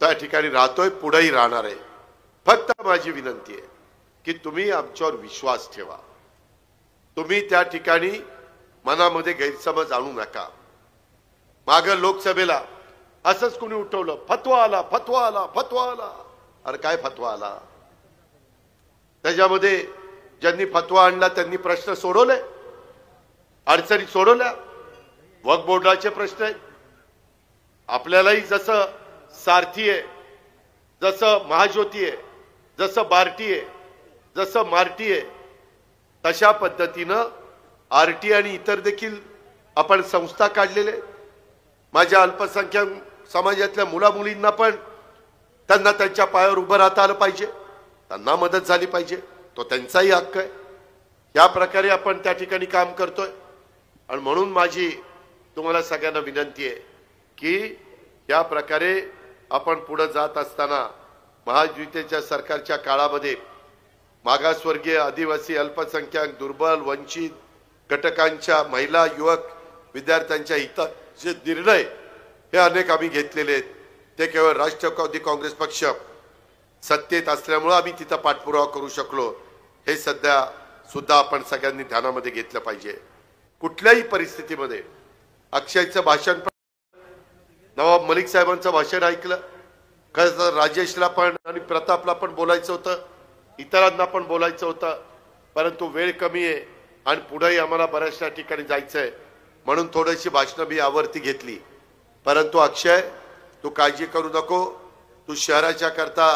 त्या ठिकाणी राहतोय, पुढेही राहणार आहे. फक्त माझी विनंती आहे की तुम्ही आमच्यावर विश्वास ठेवा. तुम्ही त्या ठिकाणी मनामध्ये गैरसमज आणू नका. माग लोकसभेला असंच कोणी उठवलं, फतवा आला, फतवा आला, फतवा आला. अरे काय फतवा आला? त्याच्यामध्ये ज्यांनी फतवा आणला त्यांनी प्रश्न सोडवले, अडचणी सोडवल्या. वक्फ बोर्डाचे प्रश्न आहेत. आपल्यालाही जसं सारथी आहे, जसं महाज्योती आहे, जसं बार्टी आहे, जसं मार्टी आहे, तशा पद्धतीनं आरटी आणि इतर देखील आपण संस्था काढलेले. माझ्या अल्पसंख्याक समाजातल्या मुलामुलींना पण त्यांना त्यांच्या पायावर उभं राहता आलं पाहिजे, त्यांना मदत झाली पाहिजे. तो त्यांचाही हक्क आहे. या प्रकारे आपण त्या ठिकाणी काम करतोय. आणि म्हणून माझी तुम्हाला सगळ्यांना विनंती आहे की या प्रकारे आपण पुढे जात असताना महायुतीच्या सरकारच्या काळामध्ये मागासवर्गीय, आदिवासी, अल्पसंख्याक, दुर्बल, वंचित घटकांच्या, महिला, युवक, विद्यार्थ्यांच्या हिताचे निर्णय हे अनेक आम्ही घेतलेले आहेत. ते केवळ राष्ट्रवादी काँग्रेस पक्ष सत्तेत असल्यामुळे आम्ही तिथं पाठपुरावा करू शकलो. हे सध्या सुद्धा आपण सगळ्यांनी ध्यानामध्ये घेतलं पाहिजे. कुठल्याही परिस्थितीमध्ये अक्षयचं भाषण, नवाब मलिक साहेबांचं भाषण ऐकलं. खरं तर राजेशला पण आणि प्रतापला पण बोलायचं होतं, इतरांना पण बोलायचं होतं, परंतु वेळ कमी आहे आणि पुढेही आम्हाला बऱ्याचशा ठिकाणी जायचं आहे. म्हणून थोडीशी भाषणं मी आवर्ती घेतली. परंतु अक्षय, तू काळजी करू नको. तू शहराच्या करता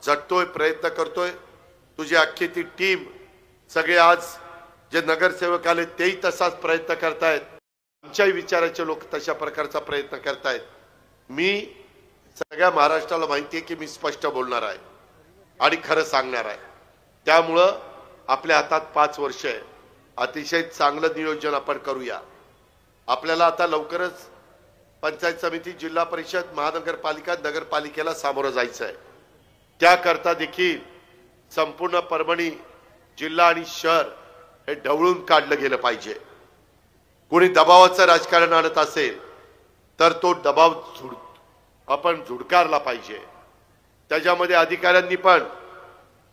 झटतोय, प्रयत्न करतोय. तुझी अख्खी ती टीम, सगळे आज जे नगरसेवक आले तेही तसाच प्रयत्न करतायत. आमच्याही विचाराचे लोक तशा प्रकारचा प्रयत्न करतायत. मी सगळ्या महाराष्ट्राला माहिती आहे की मी स्पष्ट बोलणार आहे आणि खरं सांगणार आहे. त्यामुळं आपल्या हातात 5 वर्ष आहे. अतिशय चांगलं नियोजन आपण करूया. आपल्याला आता लवकरच पंचायत समिती, जिल्हा परिषद, महानगरपालिका, नगरपालिकेला सामोरं जायचं आहे. त्याकरता देखील संपूर्ण परभणी जिल्हा आणि शहर हे ढवळून काढलं गेलं पाहिजे. कोणी दबावाचं राजकारण आणत असेल तर तो दबाव आपण झुडकारला पाहिजे. त्याच्यामध्ये अधिकाऱ्यांनी पण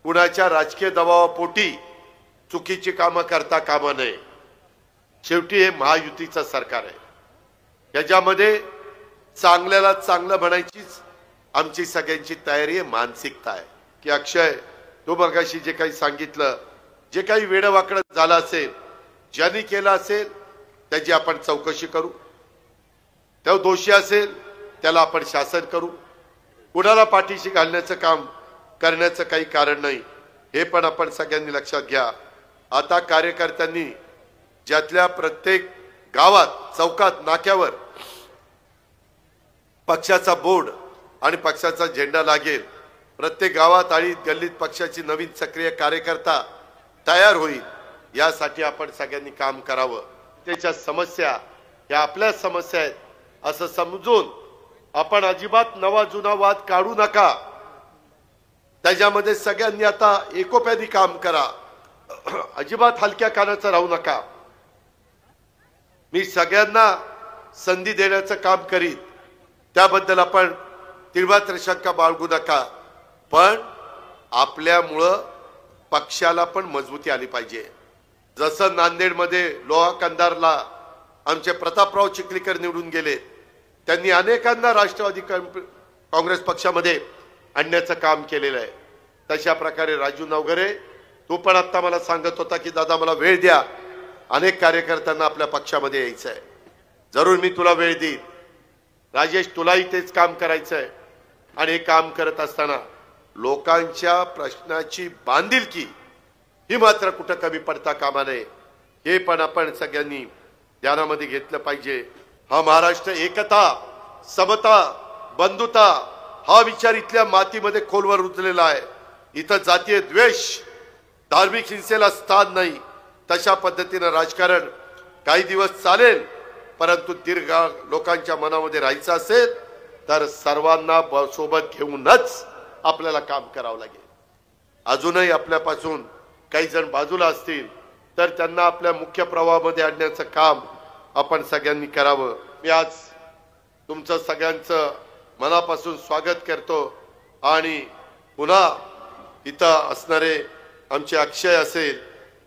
कुणाच्या राजकीय दबावापोटी चुकीची कामं करता कामा नये. शेवटी हे महायुतीचं सरकार आहे. याच्यामध्ये चांगल्याला चांगलं म्हणायचीच आमची सगळ्यांची तयारी आहे, मानसिकता आहे. की अक्षय, तू मगाशी जे काही सांगितलं, जे काही वेडवाकडं झालं असेल, ज्यांनी केलं असेल त्याची आपण चौकशी करू. तो दोषी असेल त्याला आपण शासन करू. कुणाला पाठीशी घालण्याचं काम करण्याचं काही कारण नाही, हे पण आपण सगळ्यांनी लक्षात घ्या. आता कार्यकर्त्यांनी ज्यातल्या प्रत्येक गावात, चौकात, नाक्यावर पक्षाचा बोर्ड आणि पक्षाचा झेंडा लागेल. प्रत्येक गावात आणि गल्लीत पक्षाची नवीन सक्रिय कार्यकर्ता तयार होईल. यासाठी आपण सगळ्यांनी काम करावं. त्याच्या समस्या ह्या आपल्या समस्या आहेत असं समजून आपण अजिबात नवा जुना वाद काढू नका. त्याच्यामध्ये सगळ्यांनी आता एकोप्याने काम करा. अजिबात हलक्या कानाचं राहू नका. मी सगळ्यांना संधी देण्याचं काम करीत, त्याबद्दल आपण तिळमात्र शंका बाळगू नका. पण आपल्यामुळं पक्षाला पण मजबूती आली पाहिजे. जसं नांदेडमध्ये लोहा कंधारला आमचे प्रतापराव चिखलीकर निवडून गेले, त्यांनी अनेकांना राष्ट्रवादी काँग्रेस पक्षामध्ये आणण्याचं काम केलेलं आहे. तशा प्रकारे राजू नवघरे, तू पण आता मला सांगत होता की दादा मला वेळ द्या, अनेक कार्यकर्त्यांना आपल्या पक्षामध्ये यायचं आहे. जरूर मी तुला वेळ देईन. राजेश, तुलाही तेच काम करायचं आहे. आणि हे काम करत असताना लोकांच्या प्रश्नाची बांधिलकी ही मात्र कुठं कमी पडता कामा नये, हे पण आपण सगळ्यांनी ध्यानामध्ये घेतलं पाहिजे. हा महाराष्ट्र एकता, समता, बंधुता हा विचार इथल्या मातीमध्ये खोलवर रुजलेला आहे. इथं जातीय द्वेष, धार्मिक हिंसेला स्थान नाही. तशा पद्धतीनं राजकारण काही दिवस चालेल, परंतु दीर्घ लोकांच्या मनामध्ये राहायचं असेल तर सर्वांना सोबत घेऊनच आपल्याला काम करावं लागेल. अजूनही आपल्यापासून काही जण बाजूला असतील तर त्यांना आपल्या मुख्य प्रवाहामध्ये आणण्याचं काम आपण सगळ्यांनी करावं. मी आज तुमचं सगळ्यांचं मनापासून स्वागत करतो आणि पुन्हा इथं असणारे आमचे अक्षय असेल,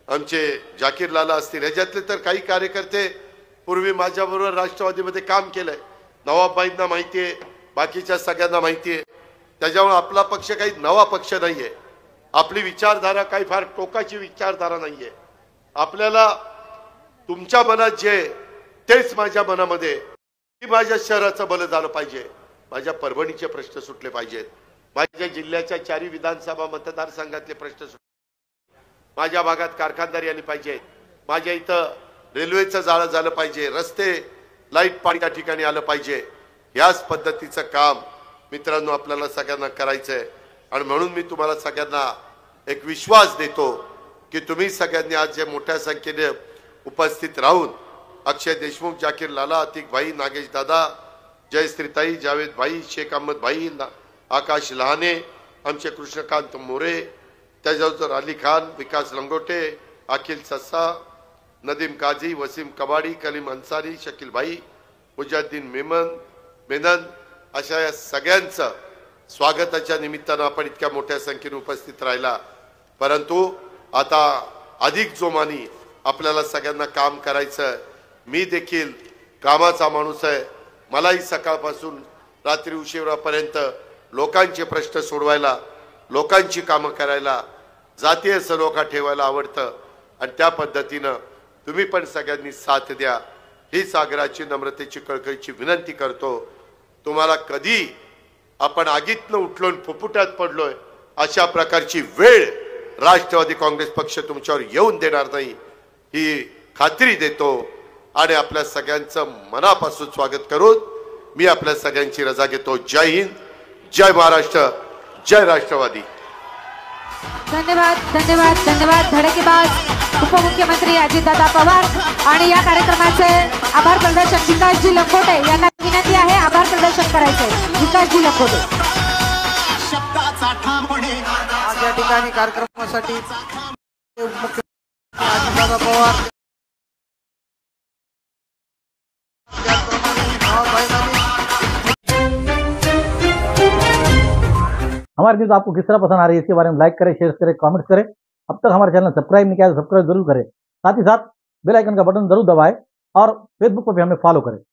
आमचे जाकीर लाला असतील, ह्याच्यातले तर काही कार्यकर्ते पूर्वी माझ्याबरोबर राष्ट्रवादीमध्ये काम केलंय. नवाबाईंना माहिती आहे, बाकीच्या सगळ्यांना माहिती आहे. त्याच्यामुळे आपला पक्ष काही नवा पक्ष नाहीये. आपली विचारधारा काही फार टोकाची विचारधारा नाहीये. आपल्याला तुमच्या मनात जे तेच माझ्या मनामध्ये, की माझ्या शहराचं भलं झालं पाहिजे, माझ्या परभणीचे प्रश्न सुटले पाहिजेत, माझ्या जिल्ह्याच्या 4 विधानसभा मतदारसंघातले प्रश्न सुटले, माझ्या भागात कारखानदारी आली पाहिजे, माझ्या इथं रेल्वेचं जाळं झालं पाहिजे, रस्ते लाईट पाणी त्या ठिकाणी आलं पाहिजे. याच पद्धतीचं काम मित्रांनो आपल्याला सगळ्यांना करायचंय. आणि म्हणून मी तुम्हाला सगळ्यांना एक विश्वास देतो की तुम्ही सगळ्यांनी आज जे मोठ्या संख्येने उपस्थित राहून अक्षय देशमुख, जाकीर लाला, अतिक भाई, नागेश दादा, जयश्रीताई, जावेद भाई, शेख अहमद भाई, आकाश लहाने, आमचे कृष्णकांत मोरे, त्याच्यावर अली खान, विकास लंगोटे, अखिल सस्सा, नदीम काझी, वसीम कबाडी, कलीम अन्सारी, शकील भाई, मुजाद्दीन मेनन, अशा या सगळ्यांचं स्वागताच्या निमित्तानं आपण इतक्या मोठ्या संख्येने उपस्थित राहिला. परंतु आता अधिक जोमाने आपल्याला सगळ्यांना काम करायचं. मी देखील कामाचा माणूस आहे. मलाही सकाळपासून रात्री उशिरापर्यंत लोकांचे प्रश्न सोडवायला, लोकांची कामं करायला, जातीय सलोखा ठेवायला आवडतं. आणि त्या पद्धतीनं तुम्ही पण सगळ्यांनी साथ द्या ही सागराची, नम्रतेची, कळकळीची विनंती करतो. तुम्हाला कधी आपण आगीतनं उठलो आणि फुफुट्यात पडलोय अशा प्रकारची वेळ राष्ट्रवादी काँग्रेस पक्ष तुमच्यावर येऊन देणार नाही ही खात्री देतो. आणि आपल्या सगळ्यांचं मनापासून स्वागत करून मी आपल्या सगळ्यांची रजा घेतो. जय हिंद, जय महाराष्ट्र, जय राष्ट्रवादी. धन्यवाद धन्यवाद धन्यवाद. धडकेबाज उपमुख्यमंत्री अजितदादा पवार. आणि या कार्यक्रमाचे आभार प्रदर्शन विकासजी लंगोटे यांना विनंती आहे आभार प्रदर्शन करायचे. विकासजी लंगोटे. आज या ठिकाणी कार्यक्रमासाठी उपमुख्यमंत्री अजितदादा पवार, हमारी न्यूज़ आपको किस तरह पसंद आ रही है इसके बारे में लाइक करें, शेयर करें, कमेंट करें. अब तक हमारे चैनल सब्सक्राइब नहीं किया तो सब्सक्राइब जरूर करें. साथ ही साथ बेल आइकन का बटन जरूर दबाएं और फेसबुक पर भी हमें फॉलो करें.